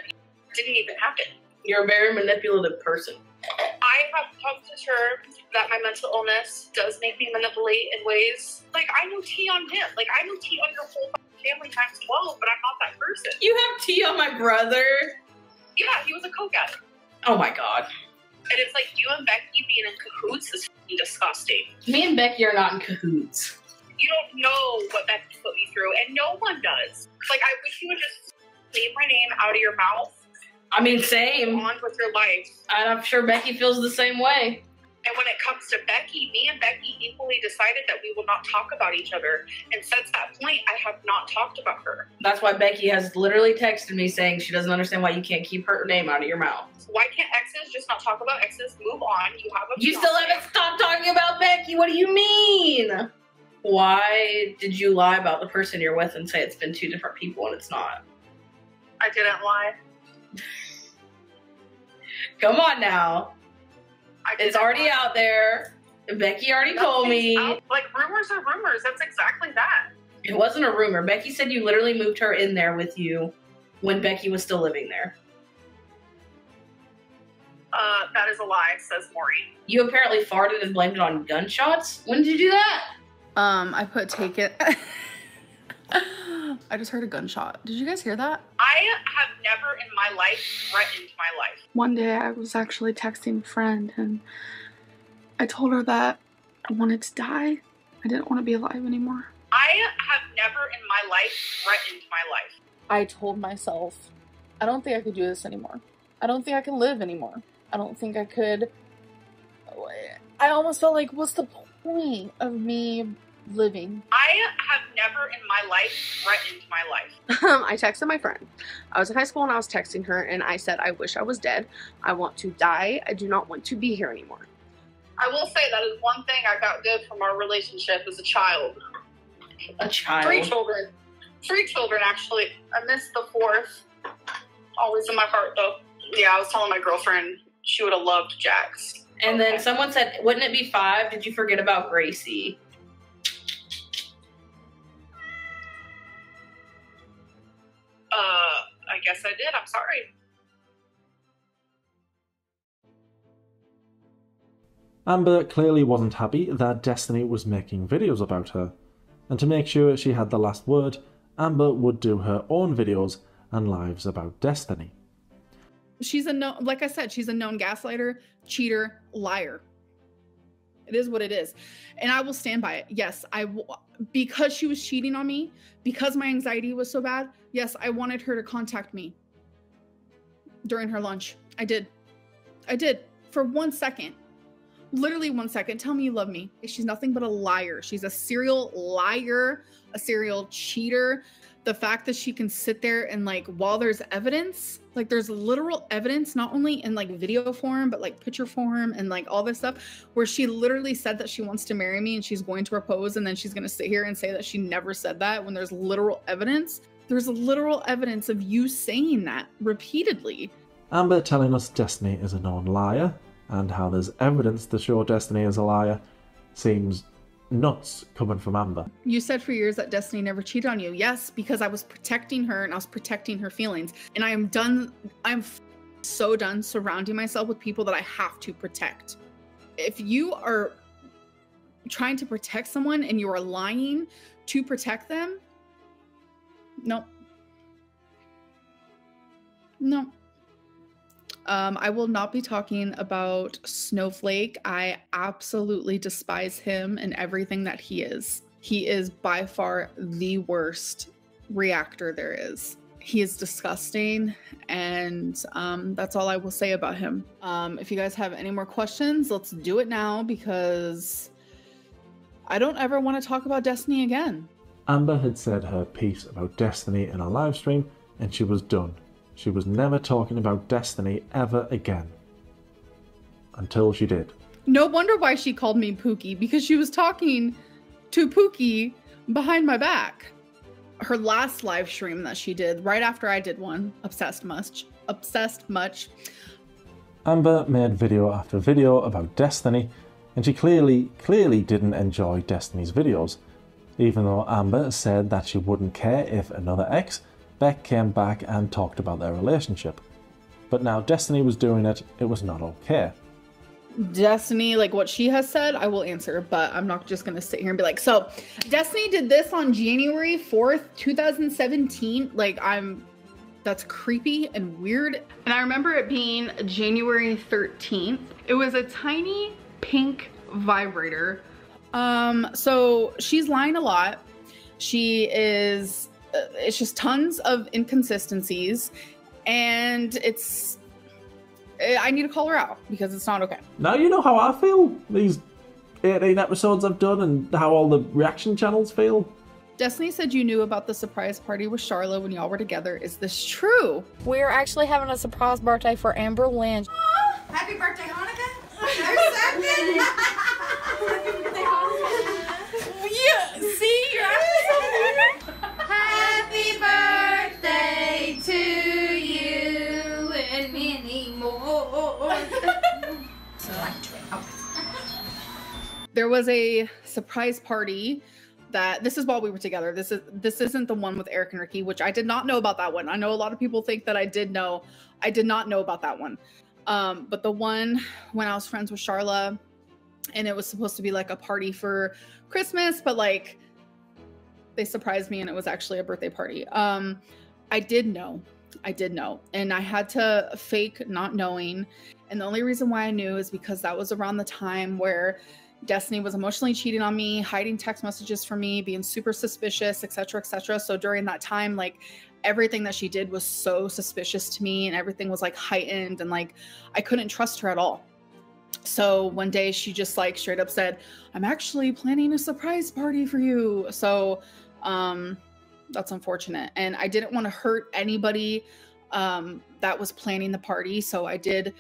didn't even happen. You're a very manipulative person. I have come to terms that my mental illness does make me manipulate in ways. Like, I know tea on him. Like, I know tea on your whole family times 12, but I'm not that person. You have tea on my brother? Yeah, he was a coke addict. Oh my God. And it's like you and Becky being in cahoots is disgusting. Me and Becky are not in cahoots. You don't know what Becky put me through, and no one does. Like, I wish you would just leave my name out of your mouth. I mean, same. On with your life. And I'm sure Becky feels the same way. And when it comes to Becky, me and Becky equally decided that we will not talk about each other. And since that point, I have not talked about her. That's why Becky has literally texted me saying she doesn't understand why you can't keep her name out of your mouth. Why can't exes just not talk about exes? Move on. You have a You still haven't stopped talking about Becky. What do you mean? Why did you lie about the person you're with and say it's been 2 different people and it's not? I didn't lie. Come on now. It's already out there. Becky already told me. Like, rumors are rumors. That's exactly that. It wasn't a rumor. Becky said you literally moved her in there with you when Becky was still living there. That is a lie, says Maureen. You apparently farted and blamed it on gunshots? When did you do that? I put take it. I just heard a gunshot. Did you guys hear that? I have never in my life threatened my life. One day I was actually texting a friend and I told her that I wanted to die. I didn't want to be alive anymore. I have never in my life threatened my life. I told myself, I don't think I could do this anymore. I don't think I can live anymore. I don't think I could. I almost felt like, what's the point of me living? I have never in my life threatened my life. I texted my friend. I was in high school and I was texting her and I said, I wish I was dead. I want to die. I do not want to be here anymore. I will say that is one thing I got good from our relationship as a child. A child? 3 children. 3 children, actually. I missed the 4th. Always in my heart, though. Yeah, I was telling my girlfriend she would have loved Jax. And then someone said, wouldn't it be 5? Did you forget about Gracie? I guess I did. I'm sorry. Amber clearly wasn't happy that Destiny was making videos about her, and to make sure she had the last word, Amber would do her own videos and lives about Destiny. She's a known, like I said, she's a known gaslighter, cheater, liar. It is what it is. And I will stand by it. Yes, because she was cheating on me, because my anxiety was so bad, yes, I wanted her to contact me during her lunch. I did. For 1 second. Literally 1 second. Tell me you love me. She's nothing but a liar. She's a serial liar, a serial cheater. The fact that she can sit there and, like, while there's evidence, like, there's literal evidence, not only in, like, video form, but, like, picture form and, like, all this stuff, where she literally said that she wants to marry me and she's going to propose, and then she's going to sit here and say that she never said that when there's literal evidence. There's literal evidence of you saying that repeatedly. Amber telling us Destiny is a known liar, and how there's evidence to show Destiny is a liar, seems nuts coming from Amber. You said for years that Destiny never cheated on you. Yes, because I was protecting her and I was protecting her feelings. And I am done. I'm so done surrounding myself with people that I have to protect. If you are trying to protect someone and you are lying to protect them, no. No. I will not be talking about Snowflake. I absolutely despise him and everything that he is. He is by far the worst reactor there is. He is disgusting, and that's all I will say about him. If you guys have any more questions, let's do it now, because I don't ever want to talk about Destiny again. Amber had said her piece about Destiny in a live stream, and she was done. She was never talking about Destiny ever again. Until she did. No wonder why she called me Pookie, because she was talking to Pookie behind my back. Her last live stream that she did, right after I did one, obsessed much. Amber made video after video about Destiny, and she clearly didn't enjoy Destiny's videos. Even though Amber said that she wouldn't care if another ex, Beck came back and talked about their relationship. But now Destiny was doing it, it was not okay. Destiny, like what she has said, I will answer, but I'm not just gonna sit here and be like, so Destiny did this on January 4th, 2017. Like, that's creepy and weird. And I remember it being January 13th. It was a tiny pink vibrator. So she's lying a lot. She is, it's just tons of inconsistencies, and I need to call her out because it's not okay. Now you know how I feel. These 18 episodes I've done and how all the reaction channels feel. Destiny said you knew about the surprise party with Charlotte when y'all were together. Is this true? We're actually having a surprise birthday for Amberlynn. Happy birthday, Hanukkah! Yeah, see, you're Happy birthday to you and many more. There was a surprise party that, this is while we were together. This isn't the one with Eric and Ricky, which I did not know about that one. I know a lot of people think that I did know. I did not know about that one. But the one when I was friends with Charla, and it was supposed to be like a party for Christmas, but like they surprised me and it was actually a birthday party. I did know, and I had to fake not knowing. And the only reason why I knew is because that was around the time where Destiny was emotionally cheating on me, hiding text messages from me, being super suspicious, etc., etc. So during that time, like everything that she did was so suspicious to me, and everything was like heightened, and like I couldn't trust her at all. So one day she just like straight up said, "I'm actually planning a surprise party for you." So that's unfortunate, and I didn't want to hurt anybody that was planning the party. So I did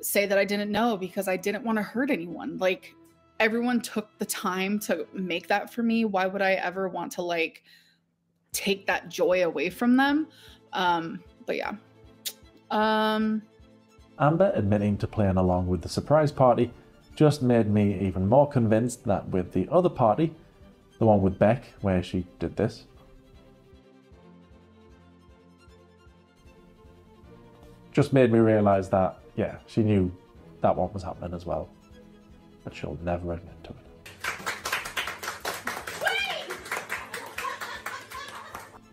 say that I didn't know because I didn't want to hurt anyone. Like everyone took the time to make that for me. Why would I ever want to like take that joy away from them? But yeah. Amber admitting to playing along with the surprise party just made me even more convinced that with the other party, the one with Beck, where she did this, just made me realise that, yeah, she knew that one was happening as well. But she'll never admit to it.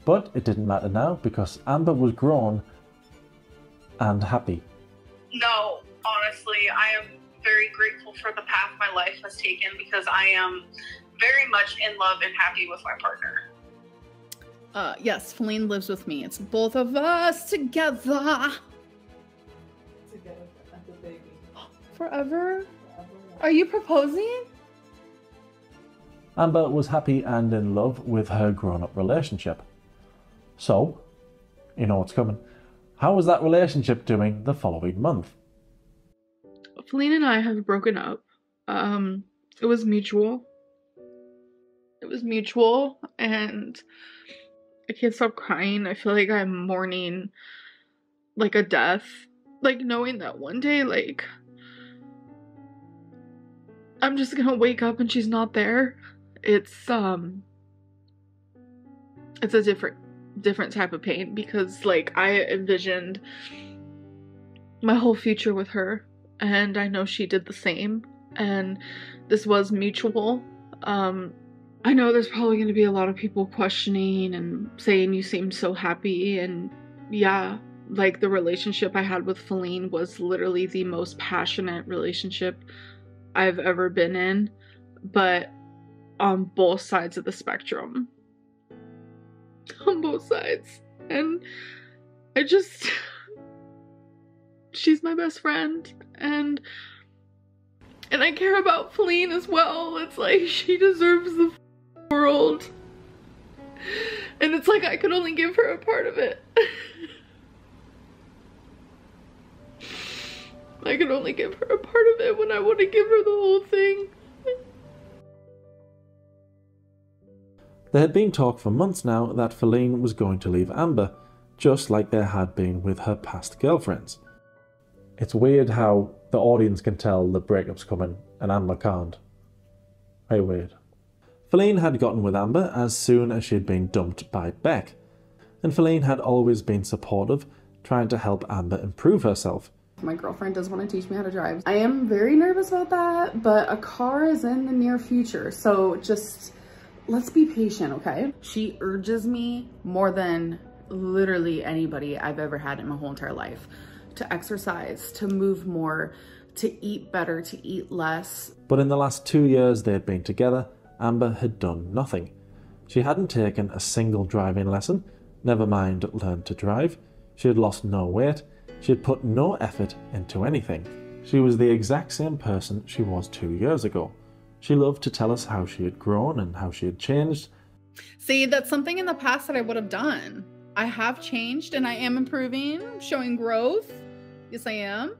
But it didn't matter now because Amber was grown and happy. No, honestly, I am very grateful for the path my life has taken because I am very much in love and happy with my partner. Yes, Feline lives with me. It's both of us together. Forever? Are you proposing? Amber was happy and in love with her grown-up relationship. So, you know what's coming. How was that relationship doing the following month? Feline and I have broken up. It was mutual. It was mutual, and I can't stop crying. I feel like I'm mourning like a death. Like knowing that one day, like, I'm just gonna wake up and she's not there. It's a different type of pain because like I envisioned my whole future with her, and I know she did the same, and this was mutual. I know there's probably going to be a lot of people questioning and saying you seem so happy, and yeah, like the relationship I had with Feline was literally the most passionate relationship I've ever been in, but on both sides of the spectrum. On both sides. And she's my best friend, and I care about Feline as well. It's like she deserves the world, and it's like I could only give her a part of it. I could only give her a part of it when I want to give her the whole thing. There had been talk for months now that Feline was going to leave Amber, just like there had been with her past girlfriends. It's weird how the audience can tell the breakup's coming and Amber can't. Very weird. Feline had gotten with Amber as soon as she had been dumped by Beck, and Feline had always been supportive, trying to help Amber improve herself. My girlfriend does want to teach me how to drive. I am very nervous about that, but a car is in the near future, so just let's be patient, okay? She urges me more than literally anybody I've ever had in my whole entire life to exercise, to move more, to eat better, to eat less. But in the last 2 years they had been together, Amber had done nothing. She hadn't taken a single driving lesson, never mind learned to drive. She had lost no weight. She had put no effort into anything. She was the exact same person she was 2 years ago. She loved to tell us how she had grown and how she had changed. See, that's something in the past that I would have done. I have changed and I am improving, showing growth. Yes, I am.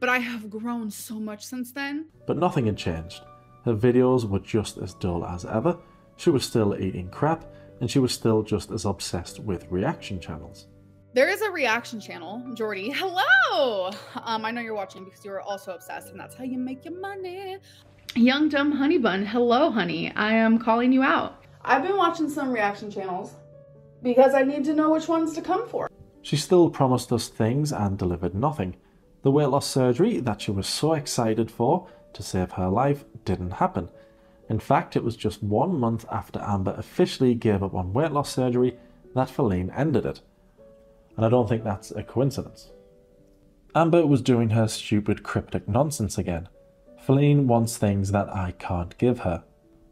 But I have grown so much since then. But nothing had changed. Her videos were just as dull as ever. She was still eating crap, and she was still just as obsessed with reaction channels. There is a reaction channel, Jordy. Hello! I know you're watching because you are also obsessed, and that's how you make your money. Young Dumb Honey Bun. Hello, honey. I am calling you out. I've been watching some reaction channels because I need to know which ones to come for. She still promised us things and delivered nothing. The weight loss surgery that she was so excited for to save her life didn't happen. In fact, it was just 1 month after Amber officially gave up on weight loss surgery that Feline ended it. And I don't think that's a coincidence. Amber was doing her stupid cryptic nonsense again. Feline wants things that I can't give her.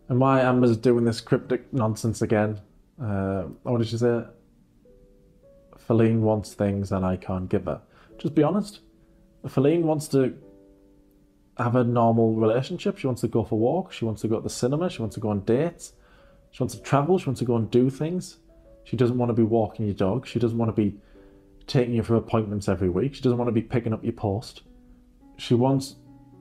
And why Amber's doing this cryptic nonsense again? What did she say? Feline wants things that I can't give her. Just be honest. Feline wants to have a normal relationship. She wants to go for walks. She wants to go to the cinema. She wants to go on dates. She wants to travel. She wants to go and do things. She doesn't want to be walking your dog. She doesn't want to be taking you for appointments every week. She doesn't want to be picking up your post. She wants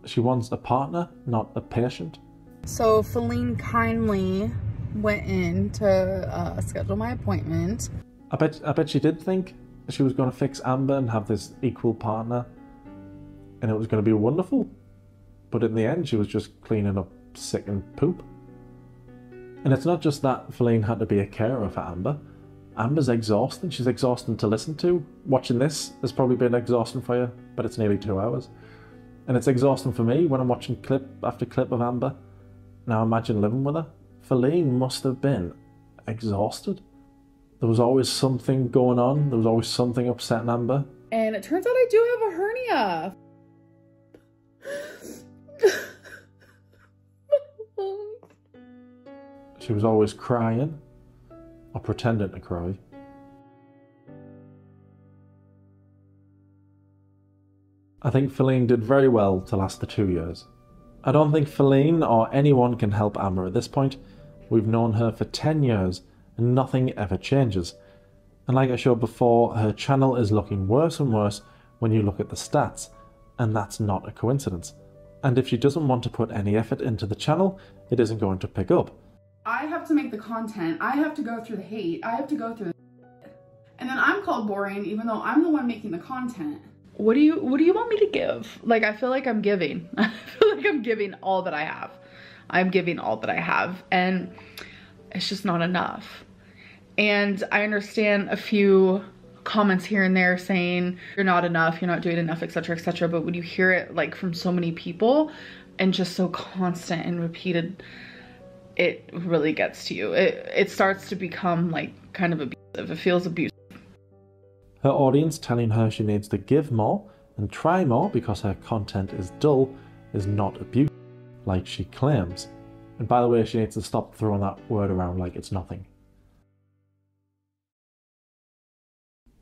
a partner, not a patient. So Feline kindly went in to schedule my appointment. I bet she did think she was going to fix Amber and have this equal partner, and it was going to be wonderful. But in the end, she was just cleaning up sick and poop. And it's not just that Feline had to be a carer for Amber. Amber's exhausting. She's exhausting to listen to. Watching this has probably been exhausting for you, but it's nearly 2 hours. And it's exhausting for me when I'm watching clip after clip of Amber. Now imagine living with her. Feline must have been exhausted. There was always something going on. There was always something upsetting Amber. And it turns out I do have a hernia. She was always crying, or pretending to cry. I think Feline did very well to last the 2 years. I don't think Feline or anyone can help Amber at this point. We've known her for 10 years and nothing ever changes. And like I showed before, her channel is looking worse and worse when you look at the stats, and that's not a coincidence. And if she doesn't want to put any effort into the channel, it isn't going to pick up. I have to make the content. I have to go through the hate. I have to go through the and then I'm called boring even though I'm the one making the content. What do you want me to give? Like, I feel like I'm giving. I feel like I'm giving all that I have. I'm giving all that I have, and it's just not enough. And I understand a few comments here and there saying you're not enough, you're not doing enough, etc., etc. But when you hear it like from so many people and just so constant and repeated, it really gets to you. It starts to become like kind of abusive. It feels abusive. Her audience telling her she needs to give more and try more because her content is dull is not abuse, like she claims. And by the way, she needs to stop throwing that word around like it's nothing.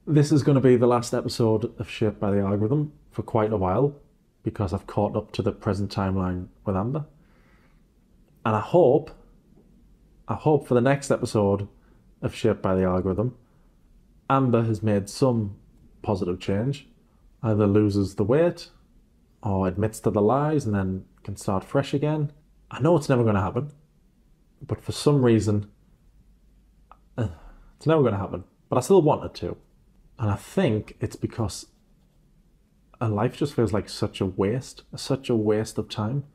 This is going to be the last episode of Shaped by the Algorithm for quite a while because I've caught up to the present timeline with Amber. And I hope for the next episode of Shaped by the Algorithm, Amber has made some positive change, either loses the weight or admits to the lies and then can start fresh again. I know it's never going to happen, but for some reason, it's never going to happen, but I still want it to. And I think it's because her life just feels like such a waste of time.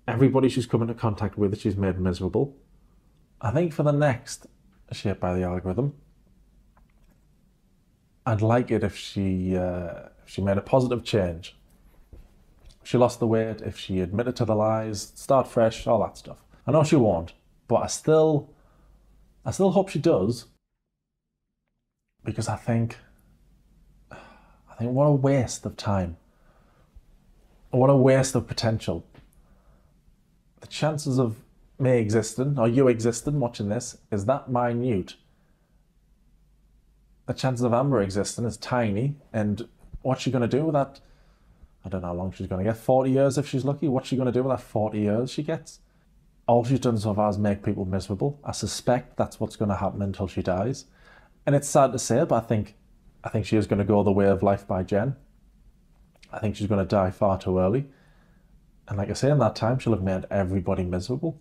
Everybody she's come into contact with, she's made miserable. I think for the next Shaped by the Algorithm, I'd like it if she made a positive change. If she lost the weight, if she admitted to the lies, start fresh, all that stuff. I know she won't, but I still hope she does, because I think what a waste of time. What a waste of potential. The chances of me existing, or you existing, watching this, is that minute. The chances of Amber existing is tiny, and what's she going to do with that? I don't know how long she's going to get. 40 years if she's lucky. What's she going to do with that 40 years she gets? All she's done so far is make people miserable. I suspect that's what's going to happen until she dies. And it's sad to say, but I think she is going to go the way of life by Jen. I think she's going to die far too early. And like I say, in that time, she'll have made everybody miserable.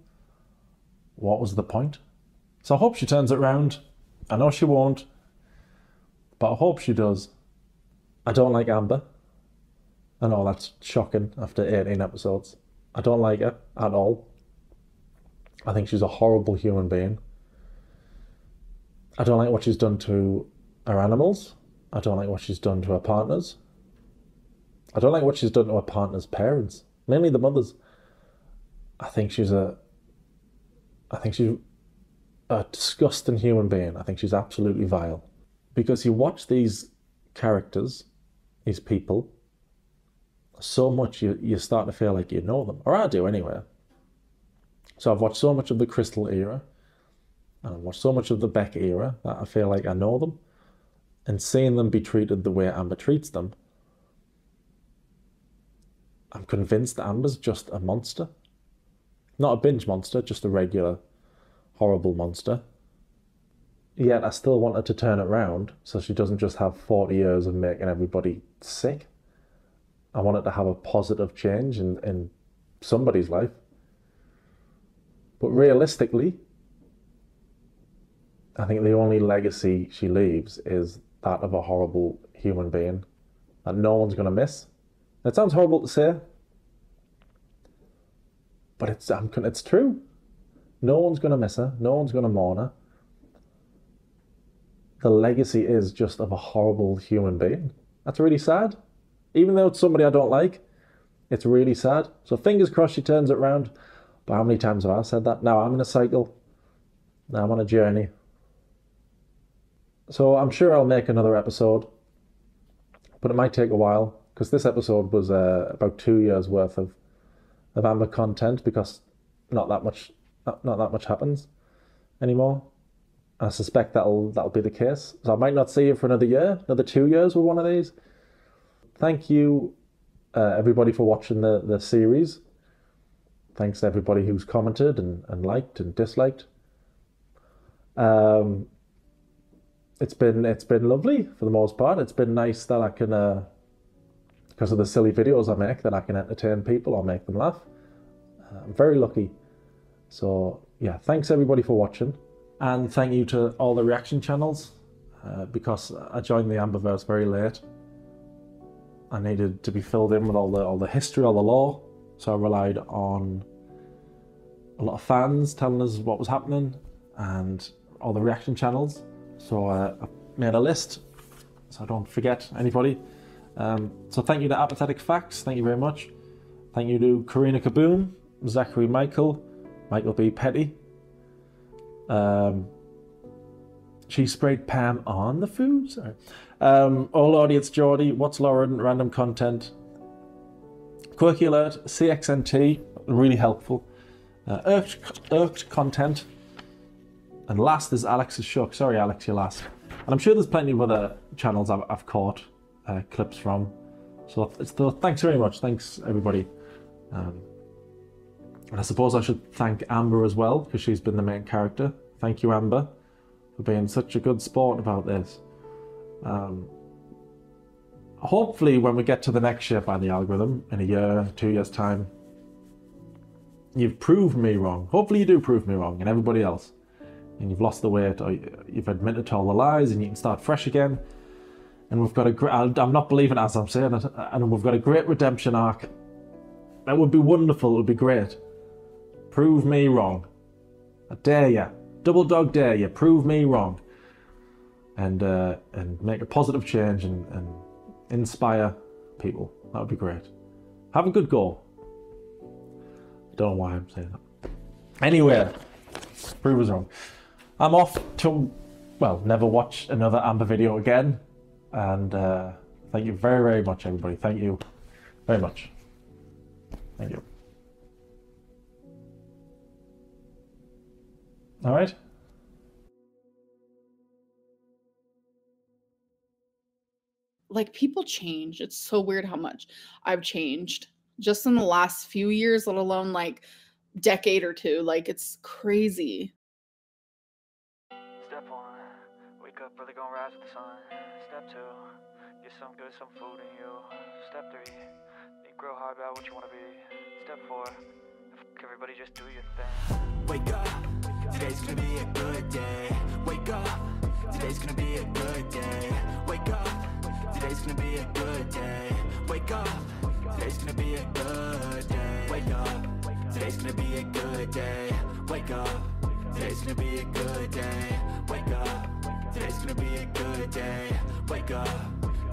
What was the point? So I hope she turns it around. I know she won't, but I hope she does. I don't like Amber. I know that's shocking after 18 episodes. I don't like her at all. I think she's a horrible human being. I don't like what she's done to her animals. I don't like what she's done to her partners. I don't like what she's done to her partner's parents, mainly the mothers. I think she's a disgusting human being. I think she's absolutely vile. Because you watch these characters, these people, so much you start to feel like you know them. Or I do anyway. So I've watched so much of the Crystal era, and I've watched so much of the Beck era, that I feel like I know them. And seeing them be treated the way Amber treats them, I'm convinced that Amber's just a monster. Not a binge monster, just a regular, horrible monster. Yet I still want her to turn it around so she doesn't just have 40 years of making everybody sick. I want her to have a positive change in somebody's life. But realistically, I think the only legacy she leaves is that of a horrible human being that no one's going to miss. It sounds horrible to say, but it's true. No one's going to miss her. No one's going to mourn her. The legacy is just of a horrible human being. That's really sad. Even though it's somebody I don't like, it's really sad. So fingers crossed she turns it around. But how many times have I said that? Now I'm in a cycle. Now I'm on a journey. So I'm sure I'll make another episode. But it might take a while, because this episode was about 2 years worth of Amber content, because not that much happens anymore. And I suspect that'll be the case. So I might not see you for another year, another 2 years with one of these. Thank you, everybody, for watching the series. Thanks to everybody who's commented and liked and disliked. It's been lovely for the most part. It's been nice that I can, because of the silly videos I make, that I can entertain people or make them laugh. I'm very lucky. So yeah, thanks everybody for watching. And thank you to all the reaction channels, because I joined the Amberverse very late. I needed to be filled in with all the history, all the lore. So I relied on a lot of fans telling us what was happening and all the reaction channels. So I made a list so I don't forget anybody. So thank you to Apathetic Facts, thank you very much. Thank you to Karina Kaboom, Zachary Michael B. Petty. She sprayed Pam on the food. Sorry. All Audience Geordie, What's Lauren, Random Content, Quirky Alert, CXNT, really helpful. Irked Content. And last is Alex's Shook. Sorry, Alex, you're last. And I'm sure there's plenty of other channels I've caught clips from. So thanks very much. Thanks, everybody. And I suppose I should thank Amber as well, because she's been the main character. Thank you, Amber, for being such a good sport about this. Hopefully, when we get to the next Shape by the Algorithm in a year, 2 years' time, you've proved me wrong. Hopefully, you do prove me wrong, and everybody else. And you've lost the weight, or you've admitted to all the lies, and you can start fresh again. And we've got a great, I'm not believing as I'm saying it, and we've got a great redemption arc. That would be wonderful, it would be great. Prove me wrong. I dare you. Double dog dare you. Prove me wrong. And make a positive change and inspire people. That would be great. Have a good go. Don't know why I'm saying that. Anyway, prove us wrong. I'm off to, well, never watch another Amber video again. And thank you very, very much, everybody. Thank you very much. Thank you. All right. Like, people change. It's so weird how much I've changed just in the last few years, let alone like decade or two. Like, it's crazy. Step 1, wake up early, gonna rise with the sun. Step 2, get some good, some food in you. Step 3, think real hard about what you wanna be. Step 4, everybody just do your thing. Wake up, today's gonna be a good day. Wake up, today's gonna be a good day. Wake up, today's gonna be a good day. Wake up, today's gonna be a good day. Wake up, today's gonna be a good day. Wake up, today's gonna be a good day. Wake up, today's gonna be a good day. Wake up,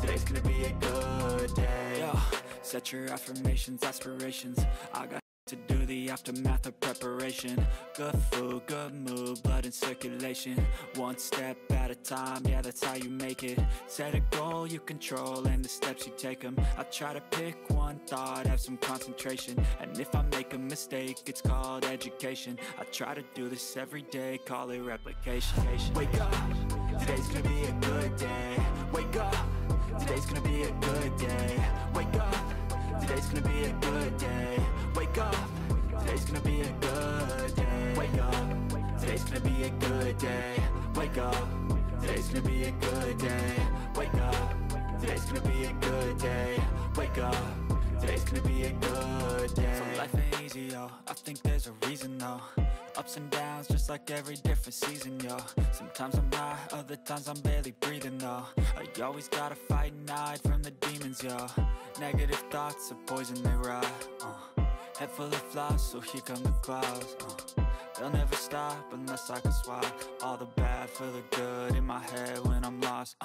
today's gonna be a good day. Yo, set your affirmations, aspirations. I got to do the aftermath of preparation. Good food, good mood, blood in circulation. One step at a time, yeah, that's how you make it. Set a goal you control and the steps you take them. I try to pick one thought, have some concentration. And if I make a mistake, it's called education. I try to do this every day, call it replication. Wake up, today's gonna be a good day. Wake up, today's gonna be a good day. Wake up, today's gonna be a good day. Wake up, today's gonna be a good day. Wake up, today's gonna be a good day. Wake up, today's gonna be a good day. Wake up, today's gonna be a good day. Wake up, today's gonna be a good day. So life ain't easy, yo, I think there's a reason though. Ups and downs, just like every different season, yo. Sometimes I'm high, other times I'm barely breathing, though. I always gotta fight and hide from the demons, yo. Negative thoughts are poison, they rot. Head full of flies, so here come the clouds. They'll never stop unless I can swap all the bad for the good in my head when I'm lost.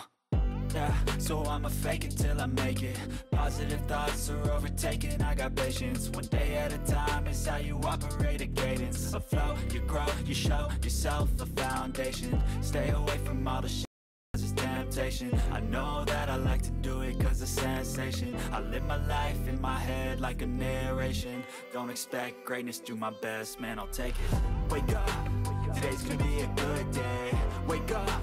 Yeah, so I'ma fake it till I make it. Positive thoughts are overtaken, I got patience. One day at a time is how you operate a cadence. A flow, you grow, you show yourself a foundation. Stay away from all the shit, it's temptation. I know that I like to do it cause it's sensation. I live my life in my head like a narration. Don't expect greatness, do my best, man, I'll take it. Wake up, today's gonna be a good day. Wake up,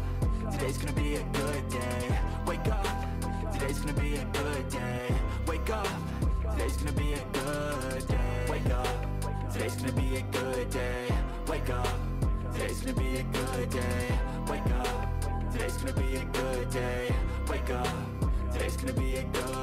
today's gonna be a good day. Wake up, today's gonna be a good day. Wake up, today's gonna be a good day. Wake up, today's gonna be a good day. Wake up, today's gonna be a good day. Wake up, today's gonna be a good day. Wake up, today's gonna be a good